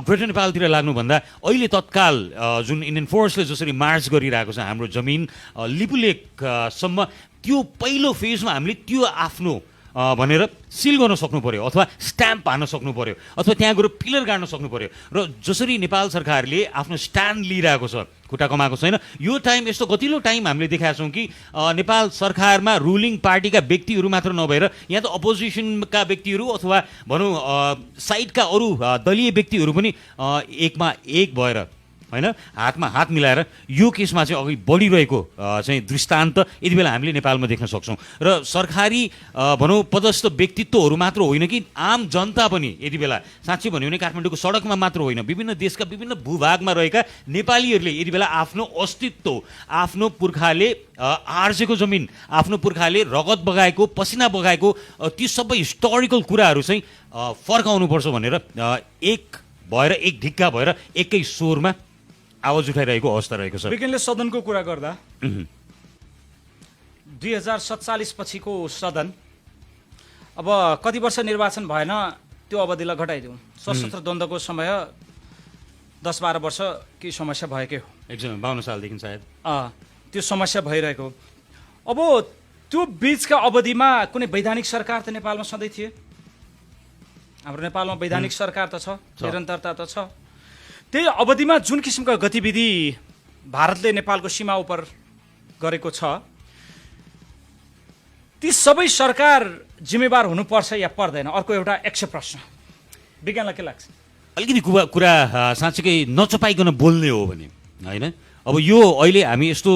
ग्रेटर नेपालतिर लाग्नुभन्दा अहिले तत्काल जुन इन्डियन फोर्सले जसरी मार्च गरिरहेको छ हाम्रो जमिन लिपुलेकसम्म, त्यो पहिलो फेजमा हामीले त्यो आफ्नो भनेर सिल गर्न सक्नु पर्यो अथवा स्ट्याम्प हान्न सक्नु पर्यो अथवा त्यहाँ गएर पिलर गाड्न सक्नु पर्यो। र जसरी नेपाल सरकारले आफ्नो स्ट्यान्ड लिइरहेको छ, खुट्टा कमाएको छैन, यो टाइम यस्तो गतिलो टाइम हामीले देखाएको छौँ कि नेपाल सरकारमा रुलिङ पार्टीका व्यक्तिहरू मात्र नभएर यहाँ त अपोजिसनका व्यक्तिहरू अथवा भनौँ साइडका अरू दलीय व्यक्तिहरू पनि एकमा एक भएर होइन हातमा हात मिलाएर यो केसमा चाहिँ अघि बढिरहेको चाहिँ दृष्टान्त यति बेला हामीले नेपालमा देख्न सक्छौँ। र सरकारी भनौँ पदस्थ व्यक्तित्वहरू मात्र होइन कि आम जनता पनि यति बेला साँच्चै भन्यो भने काठमाडौँको सडकमा मात्र होइन, विभिन्न देशका विभिन्न भूभागमा रहेका नेपालीहरूले यति बेला आफ्नो अस्तित्व, आफ्नो पुर्खाले आर्जेको जमिन, आफ्नो पुर्खाले रगत बगाएको, पसिना बगाएको ती सबै हिस्टोरिकल कुराहरू चाहिँ फर्काउनुपर्छ भनेर एक भएर, एक ढिक्का भएर एकै स्वरमा आवाज उठाइरहेको अवस्था रहेको छ। विज्ञानले सदनको कुरा गर्दा 2047 पछिको सदन, अब कति वर्ष निर्वाचन भएन त्यो अवधिलाई घटाइदिउँ, सशस्त्र द्वन्द्वको समय 10-12 वर्ष के समस्या भएकै हो, एकदमै 52 सालदेखि सायद त्यो समस्या भइरहेको। अब त्यो बिचका अवधिमा कुनै वैधानिक सरकार त नेपालमा सधैँ थिए, हाम्रो नेपालमा वैधानिक सरकार त छ, निरन्तरता त छ। त्यही अवधिमा जुन किसिमका गतिविधि भारतले नेपालको सीमा उपर गरेको छ, ती सबै सरकार जिम्मेवार हुनुपर्छ या पर्दैन? अर्को एउटा यक्ष प्रश्न, विज्ञानलाई के लाग्छ? अलिकति कुरा साँच्चीकै नचपाइकन बोल्ने हो भने होइन, अब यो अहिले हामी यस्तो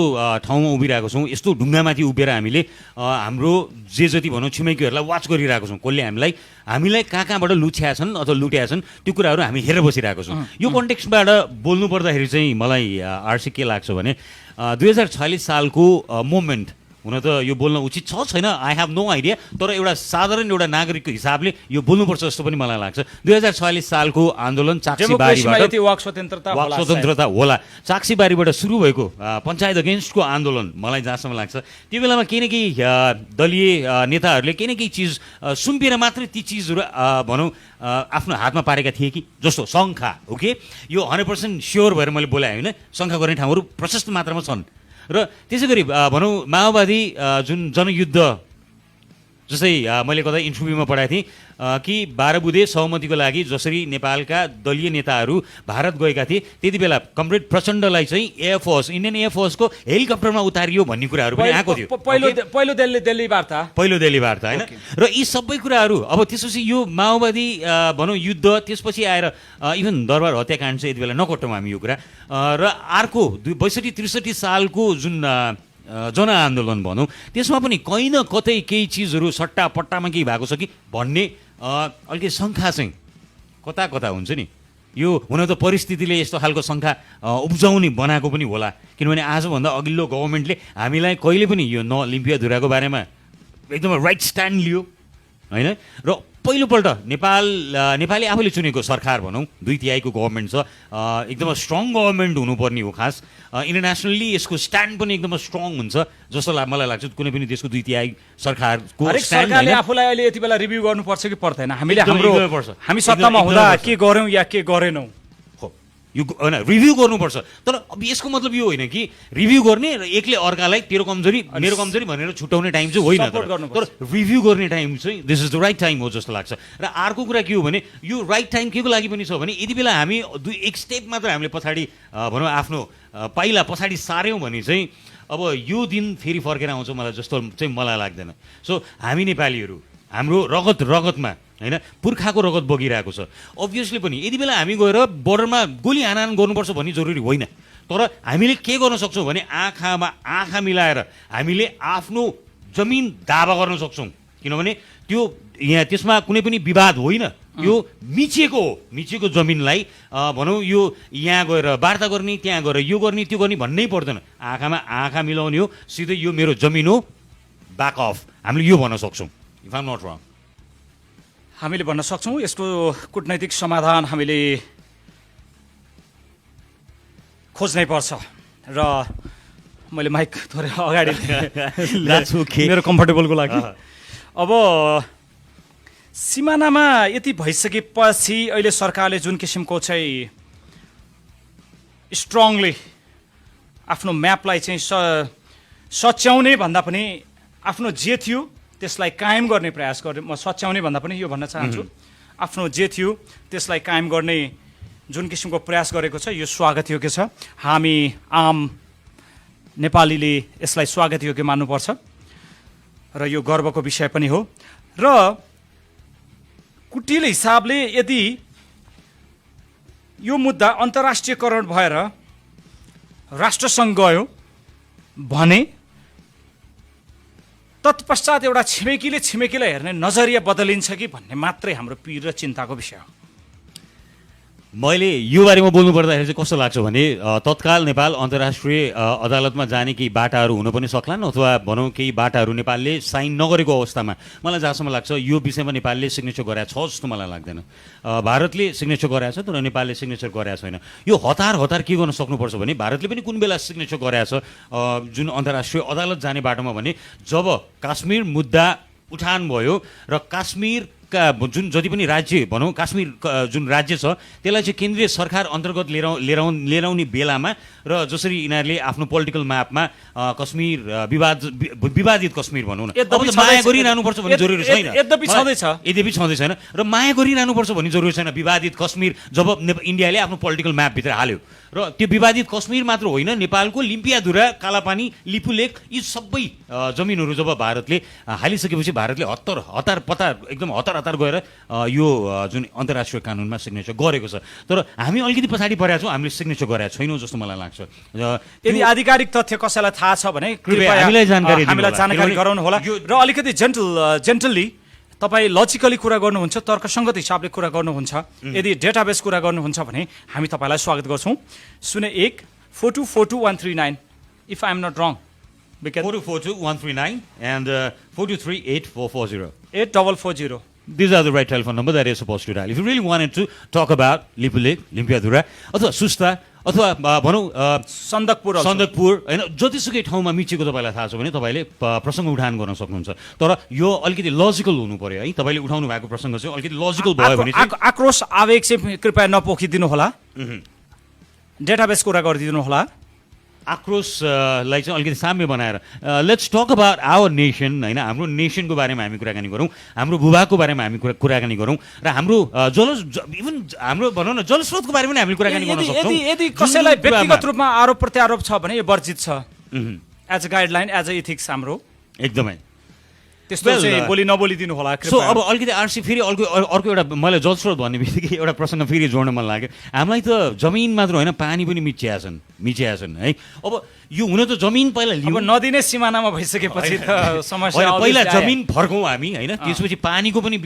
ठाउँमा उभिरहेको छौँ, यस्तो ढुङ्गामाथि उभिएर हामीले हाम्रो जे जति भनौँ छिमेकीहरूलाई वाच गरिरहेको छौँ, कसले हामीलाई कहाँबाट लुछ्या छन् अथवा लुट्या छन् त्यो कुराहरू हामी हेरेर बसिरहेको छौँ। यो कन्टेक्स्टबाट बोल्नु पर्दाखेरि चाहिँ मलाई आरसी के लाग्छ भने 2046 सालको मोमेन्ट हुन त यो बोल्न उचित छ छैन, आई हेभ नो आइडिया, तर एउटा साधारण एउटा नागरिकको हिसाबले यो बोल्नुपर्छ जस्तो पनि मलाई लाग्छ। 2046 सालको आन्दोलन चाक्सीबारीबाट वाक स्वतन्त्रता होला, चाक्सीबारीबाट सुरु भएको पञ्चायत अगेन्स्टको आन्दोलन मलाई जहाँसम्म लाग्छ त्यो बेलामा केही न केही दलीय नेताहरूले केही न केही चिज सुम्पिएर मात्रै ती चिजहरू भनौँ आफ्नो हातमा पारेका थिए कि जस्तो शङ्खा, ओके, यो 100% स्योर भएर मैले बोलाएँ होइन, शङ्खा गर्ने ठाउँहरू प्रशस्त मात्रामा छन्। र त्यसै गरी भनौँ माओवादी जुन जनयुद्ध, जस्तै मैले कतै इन्टरभ्यूमा पढाएको थिएँ कि 12 बुँदे सहमतिको लागि जसरी नेपालका दलीय नेताहरू भारत गएका थिए त्यति बेला कमरेड प्रचण्डलाई चाहिँ एयरफोर्स, इन्डियन एयरफोर्सको हेलिकप्टरमा उतारियो भन्ने कुराहरू पनि आएको थियो। पहिलो दिल्ली वार्ता होइन, र यी सबै कुराहरू अब त्यसपछि यो माओवादी भनौँ युद्ध, त्यसपछि आएर इभन दरबार हत्याकाण्ड चाहिँ यति बेला नकोट्यौँ हामी यो कुरा। र अर्को 62-63 सालको जुन जनआन्दोलन भनौँ त्यसमा पनि कहीँ न कतै केही चिजहरू सट्टा पट्टामा केही भएको छ कि भन्ने अलिकति शङ्का चाहिँ कता कता हुन्छ नि। यो हुन त परिस्थितिले यस्तो खालको शङ्का उब्जाउने बनाएको पनि होला, किनभने आजभन्दा अघिल्लो गभर्मेन्टले हामीलाई कहिले पनि यो लिम्पियाधुराको बारेमा एकदमै राइट स्ट्यान्ड लियो होइन। र पहिलोपल्ट नेपाली आफैले चुनेको सरकार भनौँ 2/3 गभर्मेन्ट छ, एकदमै स्ट्रङ गभर्मेन्ट हुनुपर्ने हो। खास इन्टरनेसनल्ली यसको स्ट्यान्ड पनि एकदमै स्ट्रङ हुन्छ जस्तो मलाई लाग्छ। कुनै पनि देशको 2/3 सरकारको सरकारले आफूलाई अहिले यति बेला रिभ्यू गर्नुपर्छ कि पर्दैन? हामी सत्तामा हुँदा के गर्यौँ या के गरेनौँ यो होइन, रिभ्यू गर्नुपर्छ। तर अब यसको मतलब यो होइन कि रिभ्यू गर्ने र एकले अर्कालाई तेरो कमजोरी मेरो कमजोरी भनेर छुट्याउने टाइम चाहिँ होइन, तर रिभ्यू गर्ने टाइम चाहिँ this is the right time हो जस्तो लाग्छ। र अर्को कुरा के हो भने यो राइट टाइम के को लागि पनि छ भने यति बेला हामी एक स्टेप मात्र हामीले पछाडि भनौँ आफ्नो पाइला पछाडि सार्यौँ भने चाहिँ अब यो दिन फेरि फर्केर आउँछ मलाई जस्तो चाहिँ मलाई लाग्दैन। सो हामी नेपालीहरू हाम्रो रगतमा होइन पुर्खाको रगत बगिरहेको छ। अभियसली पनि यति बेला हामी गएर बोर्डरमा गोली हानाहान गर्नुपर्छ भन्ने जरुरी होइन, तर हामीले के गर्न सक्छौँ भने आँखामा आँखा मिलाएर हामीले आफ्नो जमिन दावा गर्न सक्छौँ, किनभने त्यो यहाँ त्यसमा कुनै पनि विवाद होइन, यो मिचेको जमिनलाई भनौँ यो यहाँ गएर वार्ता गर्ने, त्यहाँ गएर यो गर्ने त्यो गर्ने भन्नै पर्दैन, आँखामा आँखा मिलाउने हो, सिधै यो मेरो जमिन हो, ब्याक अफ, हामीले यो भन्न सक्छौँ, इफ आइम नट रङ। हामीले भन्न सक्छौँ यसको कूटनैतिक समाधान हामीले खोज्नै पर्छ। र मैले माइक थोरै अगाडि मेरो कम्फर्टेबलको लागि। अब सिमानामा यति भइसकेपछि अहिले सरकारले जुन किसिमको चाहिँ स्ट्रङली आफ्नो म्यापलाई चाहिँ सच्याउने भन्दा पनि आफ्नो जे थियो त्यसलाई कायम गर्ने प्रयास गर्ने, म सच्याउने भन्दा पनि यो भन्न चाहन्छु, आफ्नो जे थियो त्यसलाई कायम गर्ने जुन किसिमको प्रयास गरेको छ यो स्वागत योग्य छ। हामी आम नेपालीले यसलाई स्वागत योग्य मान्नुपर्छ र यो गर्वको विषय पनि हो। र कुटिल हिसाबले यदि यो मुद्दा अन्तर्राष्ट्रियकरण भएर राष्ट्रसङ्घ गयो भने तत्पश्चात एउटा छिमेकीलाई हेर्ने नजरिया बदलिन्छ कि भन्ने मात्रै हाम्रो पीड र चिन्ताको विषय हो। मैले यो बारेमा बोल्नु पर्दाखेरि चाहिँ कस्तो लाग्छ भने तत्काल नेपाल अन्तर्राष्ट्रिय अदालतमा जाने केही बाटाहरू हुन पनि सक्लान्, अथवा भनौँ केही बाटाहरू नेपालले साइन नगरेको अवस्थामा मलाई जहाँसम्म लाग्छ यो विषयमा नेपालले सिग्नेचर गरेको छ जस्तो मलाई लाग्दैन। भारतले सिग्नेचर गरेको छ तर नेपालले सिग्नेचर गरेको छैन। यो हतार के गर्न सक्नुपर्छ भने भारतले पनि कुन बेला सिग्नेचर गरेको छ जुन अन्तर्राष्ट्रिय अदालत जाने बाटोमा भने जब काश्मीर मुद्दा उठान भयो र काश्मीर जुन जति पनि राज्य भनौँ काश्मीर जुन राज्य छ त्यसलाई चाहिँ केन्द्रीय सरकार अन्तर्गत लिएर आउने बेलामा र जसरी यिनीहरूले आफ्नो पोलिटिकल म्यापमा कश्मीर विवादित कश्मीर भनौँ न, अब माया गरिरहनुपर्छ भन्ने जरुरी छैन, यद्यपि छँदैछैन र माया गरिरहनुपर्छ भन्ने जरुरी छैन। विवादित कश्मीर जब इन्डियाले आफ्नो पोलिटिकल म्यापभित्र हाल्यो र त्यो विवादित कश्मीर मात्र होइन नेपालको लिम्पियाधुरा, कालापानी, लिपुलेक यी सबै जमिनहरू जब भारतले हालिसकेपछि भारतले एकदम हतार गएर यो जुन अन्तर्राष्ट्रिय कानुनमा सिग्नेचर गरेको छ। तर हामी अलिकति पछाडि परेका छौँ, हामीले सिग्नेचर गरेका छैनौँ जस्तो मलाई लाग्छ। यदि आधिकारिक तथ्य कसैलाई थाहा छ भने हामीलाई जानकारी गराउनु होला र अलिकति जेन्टल्ली तपाईँ लजिकली कुरा गर्नुहुन्छ, तर्कसङ्गत हिसाबले कुरा गर्नुहुन्छ, यदि डेटाबेस कुरा गर्नुहुन्छ भने हामी तपाईँलाई स्वागत गर्छौँ। 0142424139 if I am not wrong, 42424139 and 4238440. 8440. These are the right telephone number that you're supposed to dial. If you really wanted to talk about Lipulek, Limpiadhura, अथवा सुस्ता अथवा भनौँ सन्दकपुर होइन जतिसुकै ठाउँमा मिचेको तपाईँलाई थाहा छ भने तपाईँले प्रसङ्ग उठान गर्न सक्नुहुन्छ। तर यो अलिकति लजिकल हुनु पर्यो है, तपाईँले उठाउनु भएको प्रसङ्ग चाहिँ अलिकति लजिकल भयो भने आक्रोश आवेग चाहिँ कृपया नपोखिदिनु होला, डेटाबेस कुरा गरिदिनु होला। आक्रोशलाई चाहिँ अलिकति साम्य बनाएर let's talk about our nation होइन, हाम्रो नेसनको बारेमा हामी कुराकानी गरौँ, हाम्रो भूभागको बारेमा हामी कुराकानी गरौँ र हाम्रो इभन हाम्रो भनौँ न जलस्रोतको बारेमा पनि हामी कुराकानी गर्न सक्छौँ। यदि कसैलाई व्यक्तिगत रूपमा आरोप प्रत्यारोप छ भने यो वर्जित छ as a guideline, as a ethics हाम्रो एकदमै त्यस्तो चाहिँ बोली नबोलिदिनु होला। सो अब अलिकति आरसी फेरि अर्को एउटा मलाई जलस्रोत भन्ने बित्तिकै एउटा प्रसङ्ग फेरि जोड्न मन लाग्यो। हामीलाई त जमिन मात्र होइन पानी पनि मिचिया छन् है। अब यो हुन त जमिन पहिला नदिने सिमानामा भइसकेपछि त समस्या, पहिला जमिन फर्कौँ हामी होइन, त्यसपछि पानीको पनि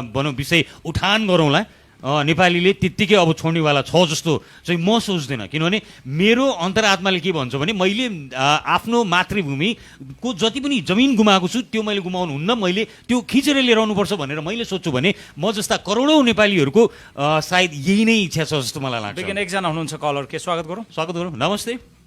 भनौँ विषय उठान गरौँला। नेपालीले त्यत्तिकै अब छोड्नेवाला छ जस्तो चाहिँ म सोच्दैन, किनभने मेरो अन्तरात्माले के भन्छ भने मैले आफ्नो मातृभूमिको जति पनि जमिन गुमाएको छु त्यो मैले गुमाउनु हुन्न, मैले त्यो खिचेर लिएर आउनुपर्छ भनेर मैले सोच्छु भने म जस्ता करोडौँ नेपालीहरूको सायद यही नै इच्छा छ जस्तो मलाई लाग्छ। एकजना हुनुहुन्छ कलर, के स्वागत गरौँ। नमस्ते।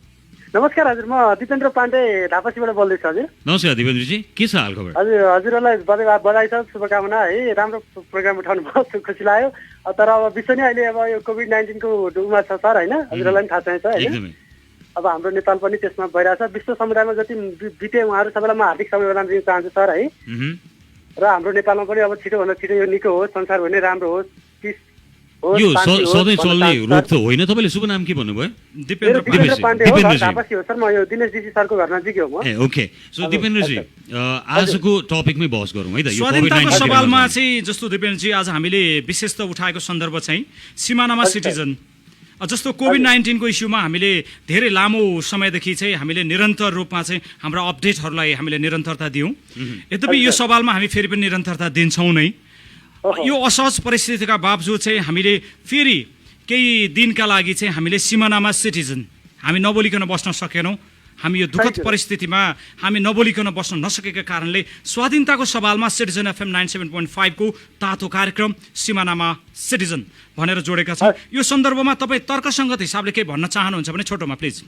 नमस्कार हजुर, म दिपेन्द्र पाण्डे ढापासीबाट बोल्दैछु हजुर। नमस्कार दिपेन्द्रजी, के छ हाल खबर? हजुरहरूलाई बधाई छ, शुभकामना है, राम्रो प्रोग्राम उठाउनु भयो, खुसी लाग्यो। तर अब विश्व नै अहिले अब यो कोभिड-19 को उमा छ सर होइन, हजुरहरूलाई पनि थाहा चाहिन्छ होइन। अब हाम्रो नेपाल पनि त्यसमा भइरहेछ। विश्व समुदायमा जति बिते उहाँहरू सबैलाई म हार्दिक शुभकामना दिन चाहन्छु सर है। र हाम्रो नेपालमा पनि अब छिटोभन्दा छिटो यो निको होस्, संसार भने राम्रो होस्, पिस यो सधैँ चल्ने रोग त होइन। तपाईँले शुभ नाम के भन्नुभयो? ओके, सो दिपेन्द्रजी आजको टपिकमै बहस गरौँ है त। स्वाधीनताको सवालमा चाहिँ जस्तो दिपेन्द्रजी आज हामीले विशेष त उठाएको सन्दर्भ चाहिँ सिमानामा सिटिजन जस्तो कोभिड-19 को इस्युमा हामीले धेरै लामो समयदेखि चाहिँ हामीले निरन्तर रूपमा चाहिँ हाम्रा अपडेटहरूलाई हामीले निरन्तरता दियौँ। यद्यपि यो सवालमा हामी फेरि पनि निरन्तरता दिन्छौँ नै। यो असहज परिस्थितिका बावजुद चाहिँ हामीले फेरि केही दिनका लागि चाहिँ हामीले सिमानामा सिटिजन हामी नबोलिकन बस्न सकेनौँ। हामी यो दुःखद परिस्थितिमा हामी नबोलिकन बस्न नसकेका कारणले स्वाधीनताको सवालमा सिटिजन एफएम 97.5 को तातो कार्यक्रम सिमानामा सिटिजन भनेर जोडेका छौँ। यो सन्दर्भमा तपाईँ तर्कसङ्गत हिसाबले के भन्न चाहनुहुन्छ भने छोटोमा प्लिज।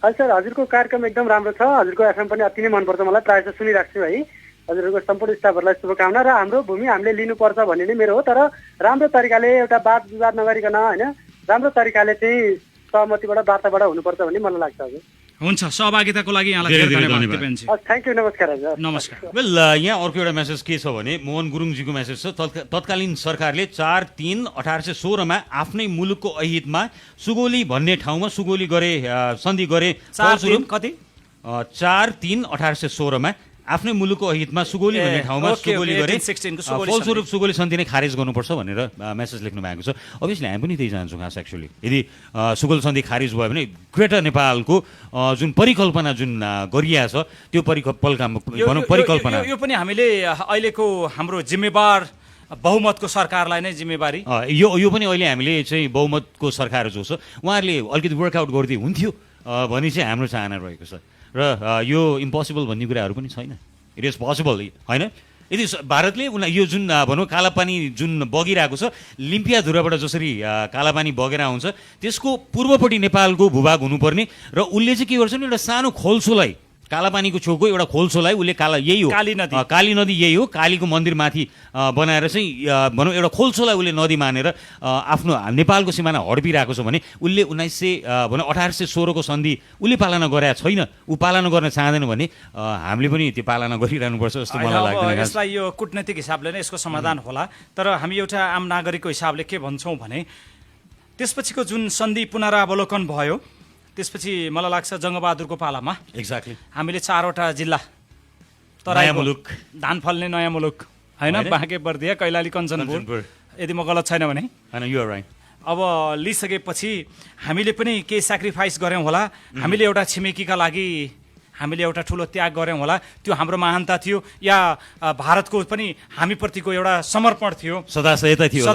सर, हजुरको कार्यक्रम एकदम राम्रो छ। हजुरको एफएम पनि अति नै मनपर्छ मलाई, प्रायः जस्तो सुनिरहेको छु है। हजुरको सम्पूर्ण स्टाफहरूलाई शुभकामना। र हाम्रो भूमि हामीले लिनुपर्छ भन्ने नै मेरो हो, तर राम्रो तरिकाले एउटा वाद विवाद नगरिकन होइन, राम्रो तरिकाले चाहिँ सहमतिबाट वार्ताबाट हुनुपर्छ भन्ने मलाई लाग्छ। हजुर हुन्छ, सहभागिताको लागि यहाँलाई धेरै धन्यवाद। थ्याङ्क यू, नमस्कार हजुर। नमस्कार। वेल, यहाँ अर्को एउटा मेसेज के छ भने मोहन गुरुङजीको मेसेज छ। तत्कालीन सरकारले 4/3/1816 मा आफ्नै मुलुकको अहितमा सुगोली भन्ने ठाउँमा सुगोली गरे, सन्धि गरे। 4/3/1816 मा आफ्नै मुलुकको अहितमा सुगोली भन्ने ठाउँमा सुगोली गरे, फलस्वरूप सुगोली सन्धि नै खारेज गर्नुपर्छ भनेर मेसेज लेख्नु भएको छ। अभियसली हामी पनि त्यही चाहन्छौँ खास एक्चुअली। यदि सुगोली सन्धि खारिज भयो भने ग्रेटर नेपालको जुन परिकल्पना जुन गरिया छ त्यो परिकल्पना यो पनि हामीले अहिलेको हाम्रो जिम्मेवार बहुमतको सरकारलाई नै जिम्मेवारी यो पनि अहिले हामीले चाहिँ बहुमतको सरकार जो छ उहाँहरूले अलिकति वर्कआउट गरिदिए हुन्थ्यो भन्ने चाहिँ हाम्रो चाहना रहेको छ। र यो इम्पोसिबल भन्ने कुराहरू पनि छैन, इट इज पोसिबल होइन। यदि भारतले यो जुन भनौँ कालापानी जुन बगिरहेको छ, लिम्पियाधुराबाट जसरी कालापानी बगेर आउँछ त्यसको पूर्वपट्टि नेपालको भूभाग हुनुपर्ने, र उसले चाहिँ के गर्छ भने एउटा सानो खोल्सोलाई, कालापानीको छेउको एउटा खोल्सोलाई उसले यही हो काली नदी यही हो, कालीको मन्दिर माथि बनाएर चाहिँ भनौँ एउटा खोल्सोलाई उसले नदी मानेर आफ्नो नेपालको सिमाना हड्पिरहेको छ भने उसले 1816 को सन्धि उसले पालना गरेका छैन, ऊ पालना गर्न चाहँदैन भने हामीले पनि त्यो पालना गरिरहनुपर्छ जस्तो मलाई लाग्दैन। यसलाई यो कूटनैतिक हिसाबले नै यसको समाधान होला, तर हामी एउटा आम नागरिकको हिसाबले के भन्छौँ भने त्यसपछिको जुन सन्धि पुनरावलोकन भयो त्यसपछि मलाई लाग्छ जङ्गबहादुरको पालामा एक्ज्याक्टली हामीले 4वटा जिल्ला नयाँ मुलुक, धान फल्ने नयाँ मुलुक होइन, बाँके बर्दिया, कैलाली, कञ्चनपुर, यदि म गलत छैन भने। अब लिइसकेपछि हामीले पनि केही सेक्रिफाइस गऱ्यौँ होला, हामीले एउटा छिमेकीका लागि हामीले एउटा ठुलो त्याग गऱ्यौँ होला, त्यो हाम्रो महानता थियो या भारतको पनि हामीप्रतिको एउटा समर्पण थियो, सदाशयता थियो।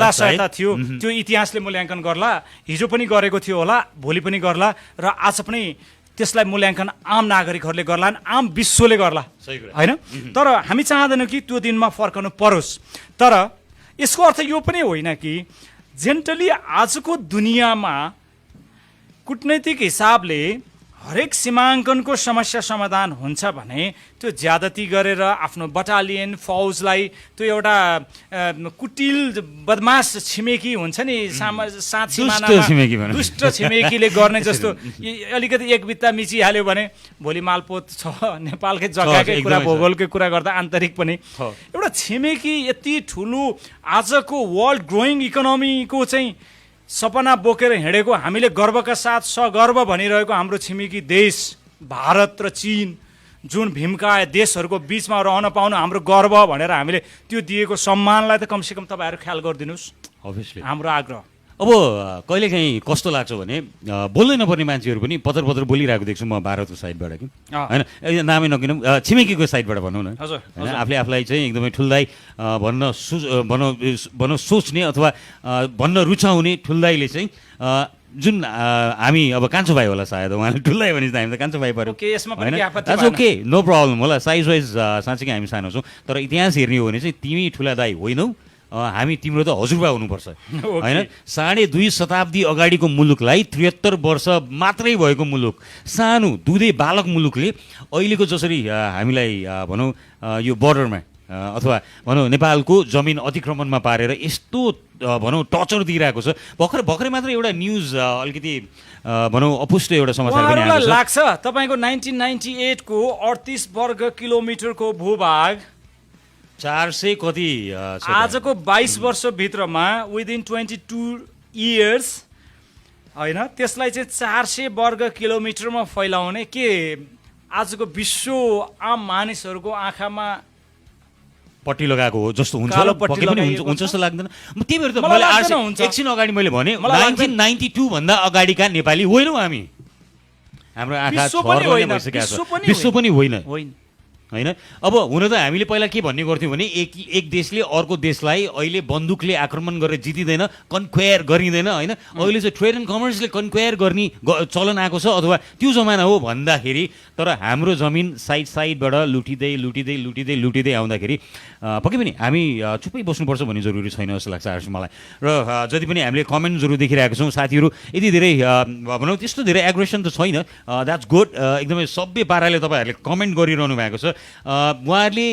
त्यो इतिहासले मूल्याङ्कन गर्ला, हिजो पनि गरेको थियो होला, भोलि पनि गर्ला, र आज पनि त्यसलाई मूल्याङ्कन आम नागरिकहरूले गर्लान्, आम विश्वले गर्ला होइन। तर हामी चाहँदैनौँ कि त्यो दिनमा फर्कनु परोस्। तर यसको अर्थ यो पनि होइन कि जेन्टली आजको दुनियाँमा कूटनैतिक हिसाबले हरेक सीमाङ्कनको समस्या समाधान हुन्छ भने त्यो ज्यादती गरेर आफ्नो बटालियन फौजलाई त्यो एउटा कुटिल बदमास छिमेकी हुन्छ नि, साथ सिमानामा दुष्ट छिमेकीले गर्ने जस्तो अलिकति एक बित्ता मिचिहाल्यो भने भोलि मालपोत छ, नेपालकै जग्गाकै कुरा, भूगोलकै कुरा गर्दा आन्तरिक पनि एउटा छिमेकी यति ठुलो आजको वर्ल्ड ग्रोइङ इकोनोमीको चाहिँ सपना बोकेर हिँडेको, हामीले गर्वका साथ सगर्व भनिरहेको हाम्रो छिमेकी देश भारत र चीन जुन भीमकाय देशहरूको बिचमा रहन पाउनु हाम्रो गर्व भनेर हामीले त्यो दिएको सम्मानलाई त कमसेकम तपाईँहरू ख्याल गरिदिनुहोस्, अभियसली हाम्रो आग्रह। अब कहिलेकाहीँ कस्तो लाग्छ भने बोल्दै नपर्ने मान्छेहरू पनि पत्र बोलिरहेको देख्छु म भारतको साइडबाट कि होइन, नामै नकिनौँ, छिमेकीको साइडबाट भनौँ न होइन, आफूलाई चाहिँ एकदमै ठुल्दाई भनौँ सोच्ने अथवा भन्न रुचाउने ठुल्दाईले चाहिँ जुन हामी अब कान्छो भाइ होला सायद उहाँले ठुल्दाई भने हामी त कान्छो भाइ पऱ्यो होइन, ओके नो प्रब्लम होला, साइज वाइज साँच्चीकै हामी सानो छौँ, तर इतिहास हेर्ने हो भने चाहिँ तिमी ठुला दाई होइनौ, हामी तिम्रो त हजुरबा हुनुपर्छ होइन। 2.5 शताब्दी अगाडिको मुलुकलाई 73 वर्ष मात्रै भएको मुलुक, सानो दुधे बालक मुलुकले अहिलेको जसरी हामीलाई भनौँ यो बोर्डरमा अथवा भनौँ नेपालको जमिन अतिक्रमणमा पारेर यस्तो भनौँ टर्चर दिइरहेको छ। भर्खरै मात्र एउटा न्युज अलिकति भनौँ अपुष्ट एउटा समाचार पनि आएको छ। लाग्छ तपाईँको 1998 को 38 वर्ग किलोमिटरको भूभाग 400 कति आजको 22 वर्षभित्रमा विदिन 22 इयर्स होइन, त्यसलाई चाहिँ 400 वर्ग किलोमिटरमा फैलाउने के आजको विश्व आम मानिसहरूको आँखामा पट्टी लगाएको हो जस्तो हुन्छ कालो पट्टी पक्कै पनि लगाइएको हुन्छ जस्तो लाग्दैन त्यही भएर त मलाई मैले लाग्दैन हुन्छ। एकछिन अगाडि मैले भने मलाई लाग्दैन। 1992 भन्दा अगाडिका नेपाली होइनौँ हामी हाम्रो आँखा विश्व पनि छर्लङ्गै होइन, भइसकेको छ विश्व पनि विश्व पनि होइन होइन होइन अब हुन त हामीले पहिला के भन्ने गर्थ्यौँ भने एक देशले अर्को देशलाई अहिले बन्दुकले आक्रमण गरेर जितिँदैन कन्क्वायर गरिँदैन होइन अहिले चाहिँ ट्रेड एन्ड कमर्सले कन्क्वायर गर्ने चलन आएको छ अथवा त्यो जमाना हो भन्दाखेरि तर हाम्रो जमिन साइडबाट लुटिँदै आउँदाखेरि पक्कै पनि हामी चुप्पै बस्नुपर्छ भन्ने जरुरी छैन जस्तो लाग्छ आर्स मलाई र जति पनि हामीले कमेन्ट्सहरू देखिरहेको छौँ साथीहरू यति धेरै भनौँ त्यस्तो धेरै एग्रेसन त छैन द्याट्स गुड एकदमै सभ्य पाराले तपाईँहरूले कमेन्ट गरिरहनु भएको छ उहाँहरूले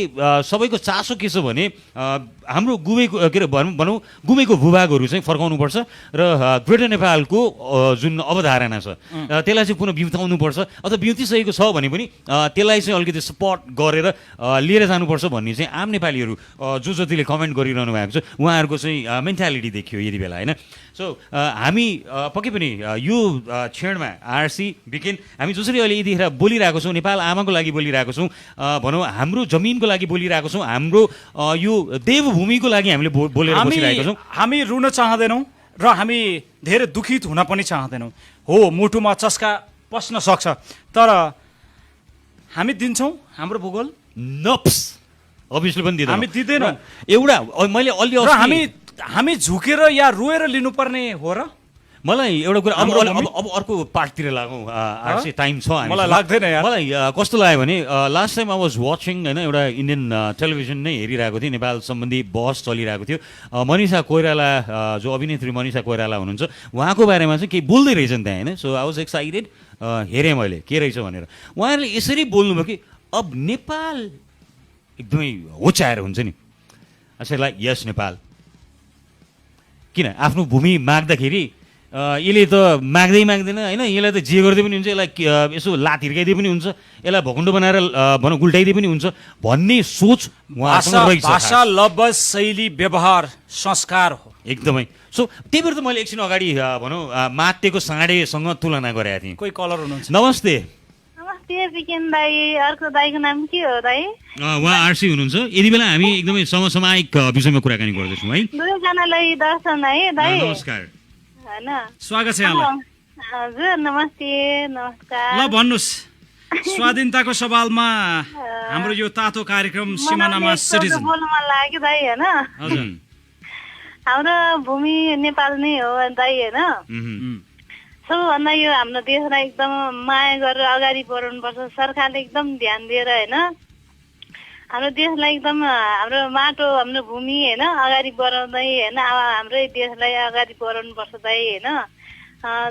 सबैको चासो के छ भने हाम्रो गुमेको के अरे भनौँ गुमेको भूभागहरू चाहिँ फर्काउनुपर्छ र ग्रेटर नेपालको जुन अवधारणा छ त्यसलाई चाहिँ पुनः बिउताउनुपर्छ अथवा बिउतिसकेको छ भने पनि त्यसलाई चाहिँ अलिकति सपोर्ट गरेर लिएर जानुपर्छ भन्ने चाहिँ आम नेपालीहरू जो जतिले कमेन्ट गरिरहनु भएको छ उहाँहरूको चाहिँ मेन्टालिटी देखियो यति बेला होइन सो हामी पक्कै पनि यो क्षणमा आरसी बिकेन हामी जसरी अहिले यतिखेर बोलिरहेको छौँ नेपाल आमाको लागि बोलिरहेको छौँ भनौँ हाम्रो जमिनको लागि बोलिरहेको छौँ हाम्रो यो देवभूमिको लागि हामीले बोलेर बसिरहेको छौँ हामी रुन चाहँदैनौँ र हामी धेरै दुखित हुन पनि चाहँदैनौँ हो मुटुमा चस्का पस्न सक्छ तर हामी दिन्छौँ हाम्रो भूगोल नप्स अभियसली पनि दिँदैन हामी दिँदैनौँ एउटा मैले अलि हामी झुकेर या रोएर लिनुपर्ने हो र मलाई एउटा कुरा अब अर्को पार्टतिर लागौँ आरसी टाइम छ मलाई लाग्दैन यार मलाई कस्तो लाग्यो भने last time I was watching होइन एउटा इन्डियन टेलिभिजन नै हेरिरहेको थिएँ नेपाल सम्बन्धी बहस चलिरहेको थियो मनिषा कोइराला जो अभिनेत्री मनिषा कोइराला हुनुहुन्छ उहाँको बारेमा चाहिँ केही बोल्दै रहेछन् त्यहाँ होइन सो आई वाज एक्साइटेड हेरेँ मैले के रहेछ भनेर उहाँहरूले यसरी बोल्नुभयो कि अब नेपाल एकदमै होच्याएर हुन्छ नि यसैलाई यस नेपाल किन आफ्नो भूमि माग्दाखेरि यसले त माग्दैन होइन यसलाई त जे गर्दै पनि हुन्छ यसलाई यसो लात हिर्काइदिए पनि हुन्छ यसलाई भकुण्डो बनाएर भनौँ गुल्टाइदिए पनि हुन्छ भन्ने सोच उहाँसँग रहेछ भाषा लवज शैली व्यवहार संस्कार हो एकदमै सो त्यही भएर त मैले एकछिन अगाडि भनौँ मातेको साँडेसँग तुलना गरेका थिएँ कोही कलर हुनुहुन्छ नमस्ते नमस्ते बिकेन दाई अर्को दाईको नाम के हो दाई उहाँ आरसी हुनुहुन्छ यति बेला हामी एकदमै समसामयिक विषयमा कुराकानी गर्दैछौँ है दुवैजनालाई दर्शन है दाई नमस्कार होइन स्वागत छ यहाँलाई हजुर नमस्ते नमस्कार ल भन्नुहोस् स्वाधीनताको सवालमा हाम्रो यो तातो कार्यक्रम सिमानामा सिटिजन बोल्नु मन लाग्यो दाई होइन हजुर हाम्रो भूमि नेपाल नै हो दाई होइन सबभन्दा यो हाम्रो देशलाई एकदम माया गरेर अगाडि बढाउनुपर्छ सरकारले एकदम ध्यान दिएर होइन हाम्रो देशलाई एकदम हाम्रो माटो हाम्रो भूमि होइन अगाडि बढाउँदै होइन अब हाम्रै देशलाई अगाडि बढाउनुपर्छ दाइ होइन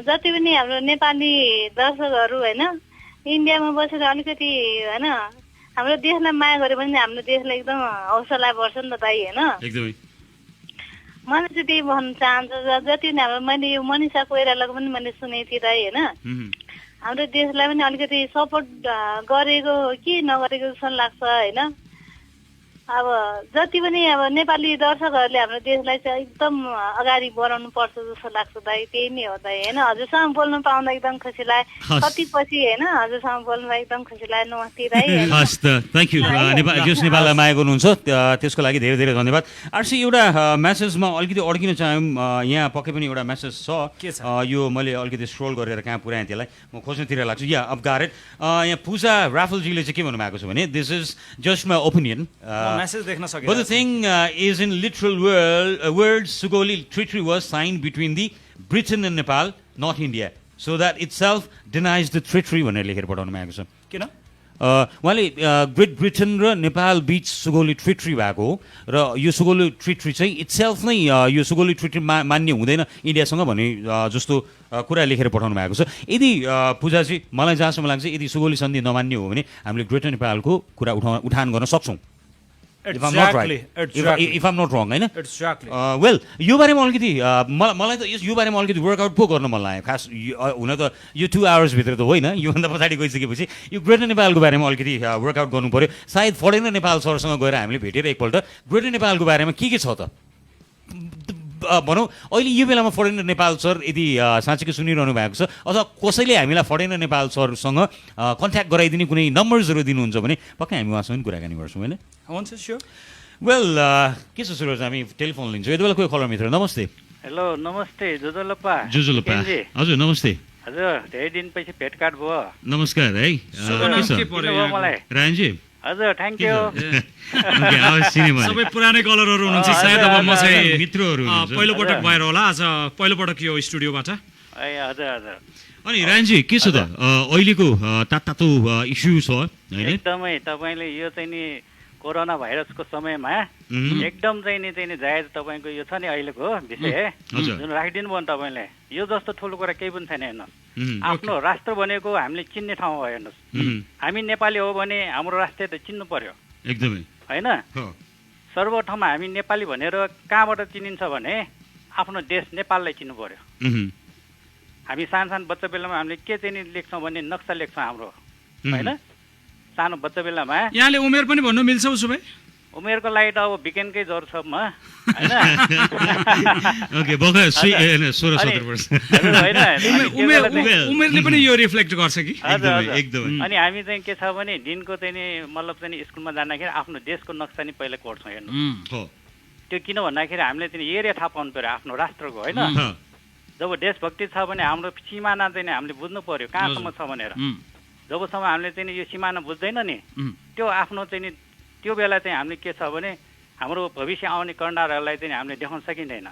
जति पनि हाम्रो नेपाली दर्शकहरू होइन इन्डियामा बसेर अलिकति होइन हाम्रो देशलाई माया गऱ्यो भने हाम्रो देशलाई एकदम हौसला बढ्छ नि त दाइ होइन मैले चाहिँ त्यही भन्न चाहन्छु जति पनि हाम्रो मैले यो मनिषा कोइरालाको पनि मैले सुनेको थिएँ दाइ होइन हाम्रो देशलाई पनि अलिकति सपोर्ट गरेको कि नगरेको जस्तो लाग्छ होइन अब जति पनि अब नेपाली दर्शकहरूले हाम्रो देशलाई चाहिँ एकदम अगाडि बढाउनु पर्छ जस्तो लाग्छ दाइ त्यही नै हो दाइ होइन हजुरसँग बोल्नु पाउँदा एकदम खुसी लाग्यो कति पछि होइन हजुरसँग बोल्नु एकदम खुसी लाग्यो नमस्ते दाइ हस् त थ्याङ्क यू नेपाललाई माया गर्नुहुन्छ त्यसको लागि धेरै धेरै धन्यवाद आरसी एउटा म्यासेजमा अलिकति अड्किन चाह्यौँ यहाँ पक्कै पनि एउटा म्यासेज छ यो मैले अलिकति स्क्रोल गरेर कहाँ पुऱ्याएँ त्यसलाई म खोज्नुतिर लाग्छु या अब गारेट यहाँ पूजा राफलजीले चाहिँ के भन्नुभएको छ भने this is just my opinion message देख्न सके But the thing is in literal words Sugauli Treaty was signed between the Britain and Nepal not India so that itself denies the treaty भनेर लेखेर पठाउनु भएको छ किन उहाँले ग्रेट ब्रिटेन र नेपाल बीच सुगौली ट्रिटी भएको हो र यो सुगौली ट्रिटी चाहिँ इट्सेल्फ नै यो सुगौली ट्रिटी मान्य हुँदैन इन्डियासँग भन्ने जस्तो कुरा लेखेर पठाउनु भएको छ यदि पूजाजी मलाई जहाँसम्म लाग्छ यदि सुगौली सन्धि नमान्य हो भने हामीले ग्रेटर नेपालको कुरा उठान गर्न सक्छौँ if I'm not wrong होइन वेल यो बारेमा अलिकति मलाई त यो बारेमा अलिकति वर्कआउट पो गर्न मन लाग्यो खास हुन त यो 2 आवर्सभित्र त होइन योभन्दा पछाडि गइसकेपछि यो ग्रेटर नेपालको बारेमा अलिकति वर्कआउट गर्नु पऱ्यो सायद फरेनर नेपाल सरसँग गएर हामीले भेटेर एकपल्ट ग्रेटर नेपालको बारेमा के छ त भनौँ अहिले यो बेलामा फरेनर नेपाल सर यदि साँच्चीकै सुनिरहनु भएको छ अथवा कसैले हामीलाई फरेनर नेपाल सरसँग कन्ट्याक्ट गराइदिने कुनै नम्बर्सहरू दिनुहुन्छ भने पक्कै हामी उहाँसँग कुराकानी गर्छौँ होइन हुन्छ स्योर वेल के छ सुरज, हामी टेलिफोन लिन्छौँ यति बेला। कोही कलर मित्र, नमस्ते। हेलो नमस्ते जुजुलप्पा। जुजुलप्पा हजुर नमस्ते। हजुर धेरै दिनपछि भेटघाट भयो। नमस्कार है। मलाई रायनजी हजुर थ्याङ्क यू। सबै पुरानै कलरहरू हुनुहुन्छ सायद। अब म चाहिँ मित्रहरू पहिलोपटक भएर होला आज, पहिलोपटक यो स्टुडियोबाट। ए हजुर हजुर। अनि रायनजी के छ त अहिलेको तातो इस्यु छ हैन? एकदमै तपाईँले यो चाहिँ नि कोरोना भाइरसको समयमा एकदम चाहिँ नि जायज तपाईँको यो छ नि अहिलेको विषय जुन राखिदिनु भयो नि तपाईँले, यो जस्तो ठुलो कुरा केही पनि छैन। हेर्नुहोस्, आफ्नो राष्ट्र भनेको हामीले चिन्ने ठाउँ हो। हेर्नुहोस्, हामी नेपाली हो भने हाम्रो राष्ट्रिय त चिन्नु पर्यो एकदमै होइन? सर्वप्रथम हामी नेपाली भनेर कहाँबाट चिनिन्छ भने आफ्नो देश नेपाललाई चिन्नु पर्यो। हामी सानो बच्चा बेलामा हामीले के चाहिँ नि लेख्छौँ भने नक्सा लेख्छौँ हाम्रो होइन? सानो बच्चा बेलामा यहाँले उमेर पनि भन्नु मिल्छ उसो भए? उमेरको लागि त अब बिकेनकै जोर छ म होइन? ओके बगा 16-17 वर्ष होइन? उमेरले पनि यो रिफ्लेक्ट गर्छ कि? एकदमै। अनि हामी चाहिँ के छ भने दिनको चाहिँ नि मतलब चाहिँ स्कुलमा जाँदाखेरि आफ्नो देशको नक्सा नि पहिला कोर्छौँ। हेर्नु त्यो किन भन्दाखेरि हामीले चाहिँ एरिया थाहा पाउनु पर्यो आफ्नो राष्ट्रको होइन? जब देशभक्ति छ भने हाम्रो सिमाना चाहिँ हामीले बुझ्नु पर्यो कहाँसम्म छ भनेर। जबसम्म हामीले चाहिँ यो सिमाना बुझ्दैन नि त्यो आफ्नो चाहिँ नि त्यो बेला चाहिँ हामीले के छ भने हाम्रो भविष्य आउने कर्णाहरूलाई चाहिँ हामीले देखाउन सकिँदैन।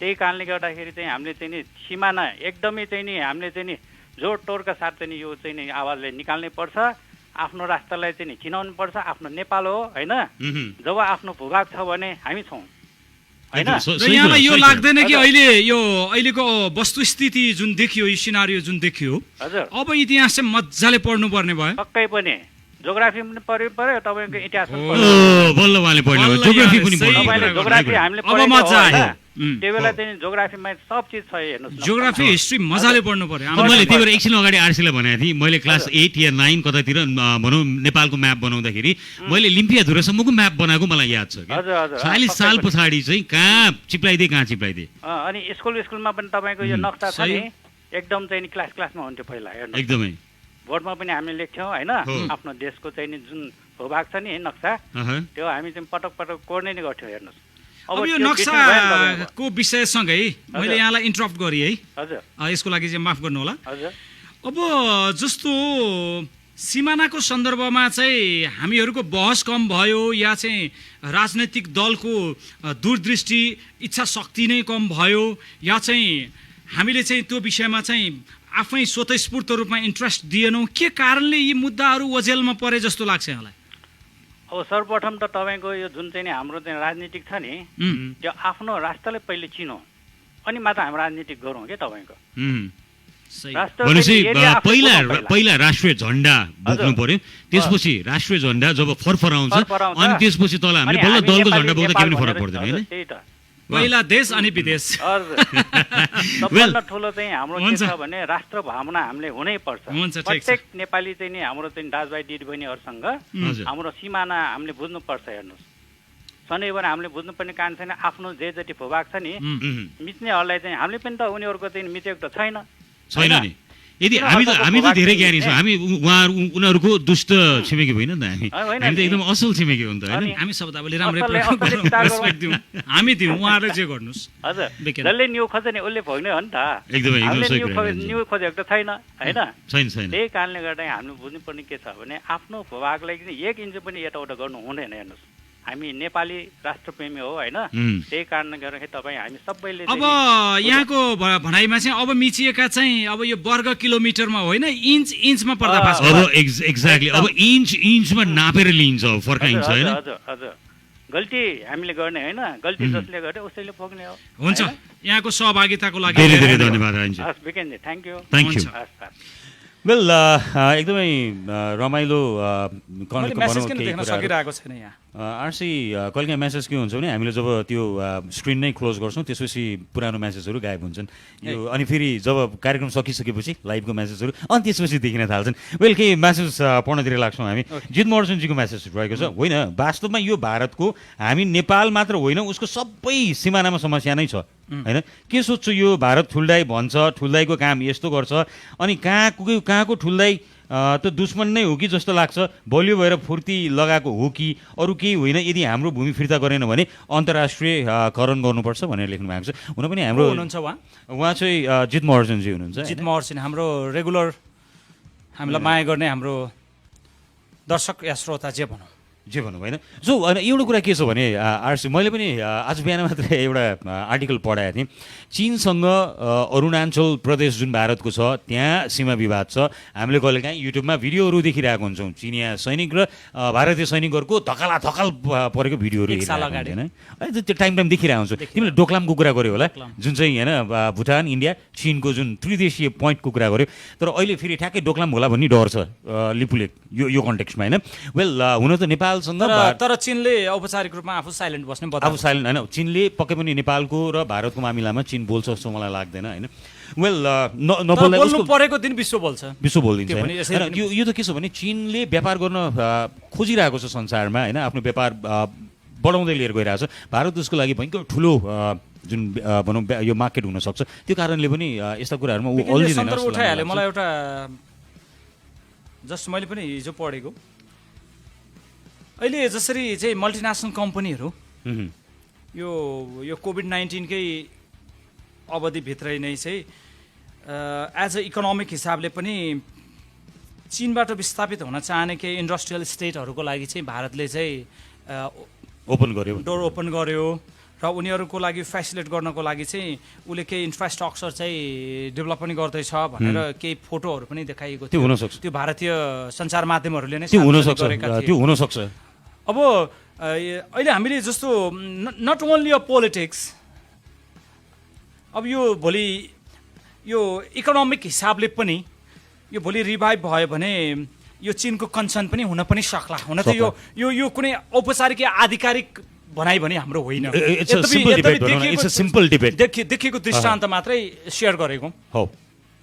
त्यही कारणले गर्दाखेरि चाहिँ हामीले चाहिँ नि सिमाना एकदमै चाहिँ नि हामीले चाहिँ नि जोड तोडका साथ चाहिँ यो चाहिँ नि आवाजले निकाल्नै पर्छ। आफ्नो राष्ट्रलाई चाहिँ नि चिनाउनु पर्छ। आफ्नो नेपाल हो होइन? जब आफ्नो भूभाग छ भने हामी छौँ होइन? र यहाँलाई यो लाग्दैन कि अहिलेको वस्तुस्थिति जुन देखियो, यो सिनारियो जुन देखियो, हजुर अब इतिहास चाहिँ मजाले पढ्नुपर्ने भयो? पक्कै पनि जोग्राफी पनि पर्यो तपाईँको इतिहास पनि बल्ल उहाँले पढ्नु जोग्राफी पनि पढ्नु। जोग्राफी हामीले अब मजा आयो। त्यो बेला चाहिँ जोग्राफीमा सब चिज छ। हेर्नुहोस्, जियोग्राफी हिस्ट्री मजाले पढ्नु पर्यो। मैले त्यही भएर एकछिन अगाडि आरसीलाई भनेको थिएँ, मैले क्लास 8 या 9 कतातिर भनौँ नेपालको म्याप बनाउँदाखेरि मैले लिम्पियाधुरासम्मको म्याप बनाएको मलाई याद छ। 40 साल पछाडि चाहिँ कहाँ चिप्लाइदिए। अनि स्कुलमा पनि तपाईँको यो नक्सा छ नि एकदम चाहिँ क्लासमा हुन्थ्यो पहिला। हेर्नु एकदमै बोर्डमा पनि हामीले लेख्थ्यौँ होइन? आफ्नो देशको चाहिँ नि जुन भूभाग छ नि नक्सा त्यो हामी चाहिँ पटक कोर्ने नै गर्थ्यौँ। हेर्नुहोस्, अब यो नक्साको विषयसँगै मैले यहाँलाई इन्टरप्ट गरेँ है। हजुर यसको लागि चाहिँ माफ गर्नु होला। हजुर अब जस्तो सिमानाको सन्दर्भमा चाहिँ हामीहरूको बहस कम भयो या चाहिँ राजनैतिक दलको दूरदृष्टि इच्छा शक्ति नै कम भयो या चाहिँ हामीले चाहिँ त्यो विषयमा चाहिँ आफै स्वतस्फूर्त रूपमा इन्ट्रेस्ट दिएनौँ? के कारणले यी मुद्दाहरू ओझेलमा परे जस्तो लाग्छ यहाँलाई? अब सर्वप्रथम त तपाईँको यो जुन चाहिँ हाम्रो चाहिँ राजनीतिक छ नि त्यो आफ्नो राष्ट्रलाई पहिले चिनौँ अनि मात्र हामी राजनीतिक गरौँ क्या तपाईँको। पहिला राष्ट्रिय झण्डा बोक्नु पर्यो, त्यसपछि राष्ट्रिय झण्डा जब फरफराउँछ अनि त्यसपछि तल हामीले बल्ल दलको झण्डा बोक्दा केही पनि फरक पर्दैन होइन? त्यही त पहिला देश अनि विदेश। सबभन्दा ठुलो चाहिँ हाम्रो के छ भने राष्ट्र भावना हामीले हुनै पर्छ। प्रत्येक नेपाली चाहिँ नि हाम्रो चाहिँ दाजुभाइ दिदीबहिनीहरूसँग हाम्रो सिमाना हामीले बुझ्नुपर्छ। हेर्नुहोस्, सधैँभरि हामीले बुझ्नुपर्ने कारण छैन आफ्नो जे जति भूभाग छ नि मिच्नेहरूलाई चाहिँ हामीले पनि त उनीहरूको चाहिँ मिचेको त छैन नि। यदि हामी त धेरै ज्ञानी छौँ, हामी उनीहरूको दुष्ट छिमेकी होइन नि त, हामी त एकदम असल छिमेकी हो नि त होइन? हामी शब्दावली राम्रै रेस्पेक्ट दिउँ, हामी दिउँ, उहाँहरूले जे गर्नुहोस्। हजुर, जसले न्यू खोज्छ नि उसले भोग्ने हो नि त। एकदमै न्यू खोजेको त छैन होइन? छैन। त्यही कारणले गर्दा हामीले बुझ्नुपर्ने के छ भने आफ्नो भूभागलाई 1 इन्च पनि यताउता गर्नु हुँदैन। हेर्नुहोस्, हामी नेपाली राष्ट्रप्रेमी हो होइन? त्यही कारणले गर्दाखेरि तपाईँ हामी सबैले अब यहाँको भनाइमा चाहिँ अब मिचिएका चाहिँ अब यो वर्ग किलोमिटरमा होइन इन्चमा पर्दाफास। अब एक्ज्याक्टली अब इन्चमा नापेर लिइन्छ, फर्काइन्छ होइन? हजुर, गल्ती हामीले गर्ने होइन, गल्ती जसले गरे उसैले भोग्ने हो। हुन्छ, यहाँको सहभागिताको लागि धेरै धन्यवाद राइन्जी। विकेन्जी थ्याङ्क यू। वेल एकदमै रमाइलो सकिरहेको छैन यहाँ। आरसी कहिले मेसेज के हुन्छ भने हामीले जब त्यो स्क्रिन नै क्लोज गर्छौँ त्यसपछि पुरानो मेसेजहरू गायब हुन्छन् यो, अनि फेरि जब कार्यक्रम सकिसकेपछि लाइभको मेसेजहरू अनि त्यसपछि देखिन थाल्छन्। वेल केही मेसेज पढ्नतिर लाग्छौँ हामी। जितम अर्जुनजीको मेसेज रहेको छ, होइन वास्तवमा यो भारतको हामी नेपाल मात्र होइन उसको सबै सिमानामा समस्या नै छ होइन? के सोध्छु यो भारत ठुल्दाई भन्छ, ठुल्दाईको काम यस्तो गर्छ अनि कहाँको ठुल्दाई त दुश्मन नै हो कि जस्तो लाग्छ, बलियो भएर फुर्ती लगाएको हो कि अरू केही होइन, यदि हाम्रो भूमि फिर्ता गरेन भने अन्तर्राष्ट्रियकरण गर्नुपर्छ भनेर लेख्नु भएको छ। हुन पनि हाम्रो हुनुहुन्छ उहाँ चाहिँ जित महर्जनजी हुनुहुन्छ। जित महर्जन हाम्रो रेगुलर हामीलाई माया गर्ने हाम्रो दर्शक या श्रोता जे भनौँ होइन। सो एउटा कुरा के छ भने आरसी, मैले पनि आज बिहान मात्रै एउटा आर्टिकल पढाएको थिएँ। चीनसँग अरुणाचल प्रदेश जुन भारतको छ त्यहाँ सीमा विवाद छ। हामीले कहिलेकाहीँ युट्युबमा भिडियोहरू देखिरहेको हुन्छौँ, चिनिया सैनिक र भारतीय सैनिकहरूको धकालाधकल परेको भिडियोहरू हेरिरहेको होइन, त्यो टाइम देखिरहेको हुन्छ। तिमीले डोक्लामको कुरा गर्यो होला, जुन चाहिँ होइन भुटान इन्डिया चीनको जुन त्रिदेशीय पोइन्टको कुरा गर्यो, तर अहिले फेरि ठ्याक्कै डोक्लाम होला भन्ने डर छ लिपुलेक यो कन्टेक्स्टमा होइन। वेल हुन त नेपाल तर चीनले औपचारिक रूपमा आफू साइलेन्ट बस्ने आफू साइलेन्ट होइन। चीनले पक्कै पनि नेपालको र भारतको मामिलामा चीन बोल्छ जस्तो मलाई लाग्दैन होइन। वेल बोल्नु परेको दिन विश्व बोलिदिन्छ होइन। यो त के छ भने चीनले व्यापार गर्न खोजिरहेको छ संसारमा होइन, आफ्नो व्यापार बढाउँदै लिएर गइरहेको छ। भारत उसको लागि भयङ्कर ठुलो जुन भनौँ यो मार्केट हुनसक्छ, त्यो कारणले पनि यस्ता कुराहरूमा अल्झिँदैन। उठाइहाल्यो मलाई एउटा जस्ट मैले पनि हिजो पढेको, अहिले जसरी चाहिँ मल्टिनेसनल कम्पनीहरू यो कोभिड-19 कै अवधिभित्रै नै चाहिँ एज अ इकोनोमिक हिसाबले पनि चीनबाट विस्थापित हुन चाहने केही इन्डस्ट्रियल स्टेटहरूको लागि चाहिँ भारतले चाहिँ डोर ओपन गर्यो र उनीहरूको लागि फेसिलिटेट गर्नको लागि चाहिँ उसले केही इन्फ्रास्ट्रक्चर चाहिँ डेभलप पनि गर्दैछ भनेर केही फोटोहरू पनि देखाइएको थियो। त्यो भारतीय सञ्चार माध्यमहरूले नै त्यो हुनसक्छ। अब अहिले हामीले जस्तो नट ओन्ली अ पोलिटिक्स, अब यो भोलि यो इकोनोमिक हिसाबले पनि यो भोलि रिभाइभ भयो भने यो चीनको कन्सर्न पनि हुन पनि सक्ला। हुन त यो कुनै औपचारिक या आधिकारिक भनाइ भने हाम्रो होइन, देखिएको दृष्टान्त मात्रै सेयर गरेको हो।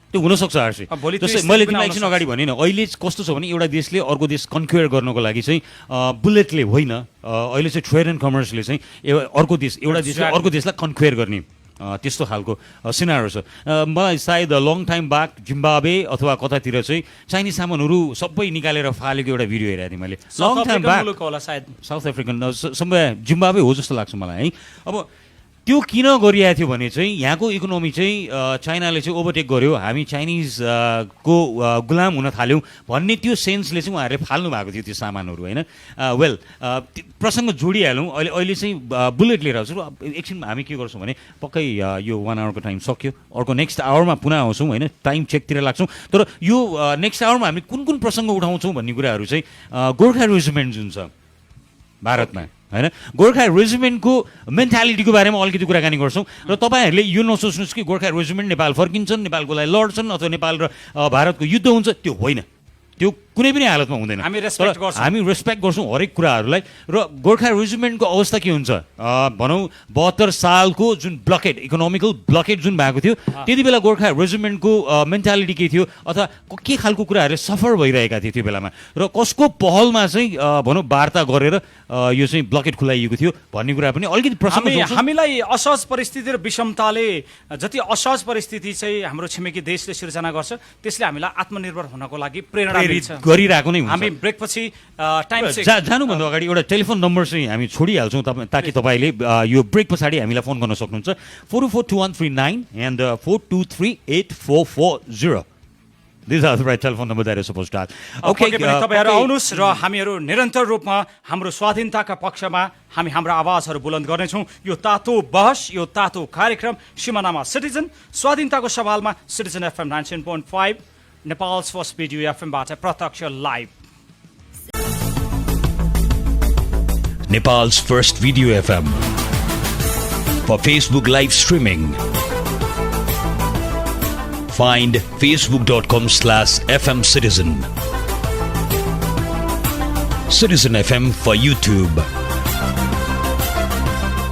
त्यो हुनसक्छ आरसी। मैले तिमीलाई एकछिन अगाडि भने अहिले कस्तो छ भने एउटा देशले अर्को देश कन्क्वेयर गर्नको लागि चाहिँ बुलेटले होइन, अहिले चाहिँ ट्रेड एन्ड कमर्सले चाहिँ अर्को देशलाई कन्क्वेयर गर्ने त्यस्तो खालको सिनारो छ। मलाई सायद लङ टाइम ब्याक जिम्बाब्वे अथवा कतातिर चाहिँ चाइनिज सामानहरू सबै निकालेर फालेको एउटा भिडियो हेरेको थिएँ मैले। Long time back south African Zimbabwe हो जस्तो लाग्छ मलाई है। अब त्यो किन गरिएको थियो भने चाहिँ यहाँको इकोनोमी चाहिँ चाइनाले चाहिँ ओभरटेक गर्यो, हामी चाइनिजको गुलाम हुन थाल्यौँ भन्ने त्यो सेन्सले चाहिँ उहाँहरूले फाल्नु भएको थियो त्यो सामानहरू होइन। वेल प्रसङ्ग जोडिहालौँ, अहिले चाहिँ बुलेट लिएर आउँछु। एकछिन हामी के गर्छौँ भने पक्कै यो 1 आवरको टाइम सक्यो, अर्को नेक्स्ट आवरमा पुनः आउँछौँ होइन, टाइम चेकतिर लाग्छौँ। तर यो नेक्स्ट आवरमा हामी कुन प्रसङ्ग उठाउँछौँ भन्ने कुराहरू चाहिँ गोर्खा रेजिमेन्ट जुन छ भारतमा होइन, गोर्खा रेजिमेन्टको मेन्टालिटीको बारेमा अलिकति कुराकानी गर्छौँ। र तपाईँहरूले यो नसोच्नुहोस् कि गोर्खा रेजिमेन्ट नेपाल फर्किन्छन्, नेपालको लागि लड्छन् अथवा नेपाल र भारतको युद्ध हुन्छ, त्यो होइन। त्यो कुनै पनि हालतमा हुँदैन। हामी रेस्पेक्ट गर्छौँ हरेक कुराहरूलाई। र गोर्खा रेजिमेन्टको अवस्था के हुन्छ भनौँ 72 सालको जुन ब्लकेट इकोनोमिकल ब्लकेट जुन भएको थियो त्यति बेला गोर्खा रेजिमेन्टको मेन्टालिटी के थियो अथवा के खालको कुराहरूले सफर भइरहेका थिए त्यो बेलामा र कसको पहलमा चाहिँ भनौँ वार्ता गरेर यो चाहिँ ब्लकेट खुलाइएको थियो भन्ने कुरा पनि अलिकति प्रसङ्ग। हामीलाई असहज परिस्थिति र विषमताले जति असहज परिस्थिति चाहिँ हाम्रो छिमेकी देशले सिर्जना गर्छ त्यसले हामीलाई आत्मनिर्भर हुनको लागि प्रेरणा गरिरहेको नै हुन्छ। हामी ब्रेकपछि टाइम जानुभन्दा अगाडि एउटा टेलिफोन नम्बर चाहिँ हामी छोडिहाल्छौँ ताकि तपाईँले यो ब्रेक पछाडि हामीलाई फोन गर्न सक्नुहुन्छ 4042139 and 4238440. These are the right telephone number that is supposed to dial. Okay, तपाईहरु आउनुस् र हामीहरु निरन्तर रूपमा हाम्रो स्वाधीनताका पक्षमा हामी हाम्रो आवाजहरु बुलन्द गर्नेछौँ। यो तातो बहस, यो तातो कार्यक्रम सिमानामा सिटिजन स्वाधीनताको सवालमा citizen FM 19.5 Nepal's first video FM बाट प्रत्यक्ष live. Nepal's first video FM for Facebook live streaming. Find facebook.com/FM Citizen. Citizen FM for YouTube.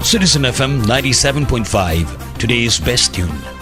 Citizen FM 97.5, today's best tune.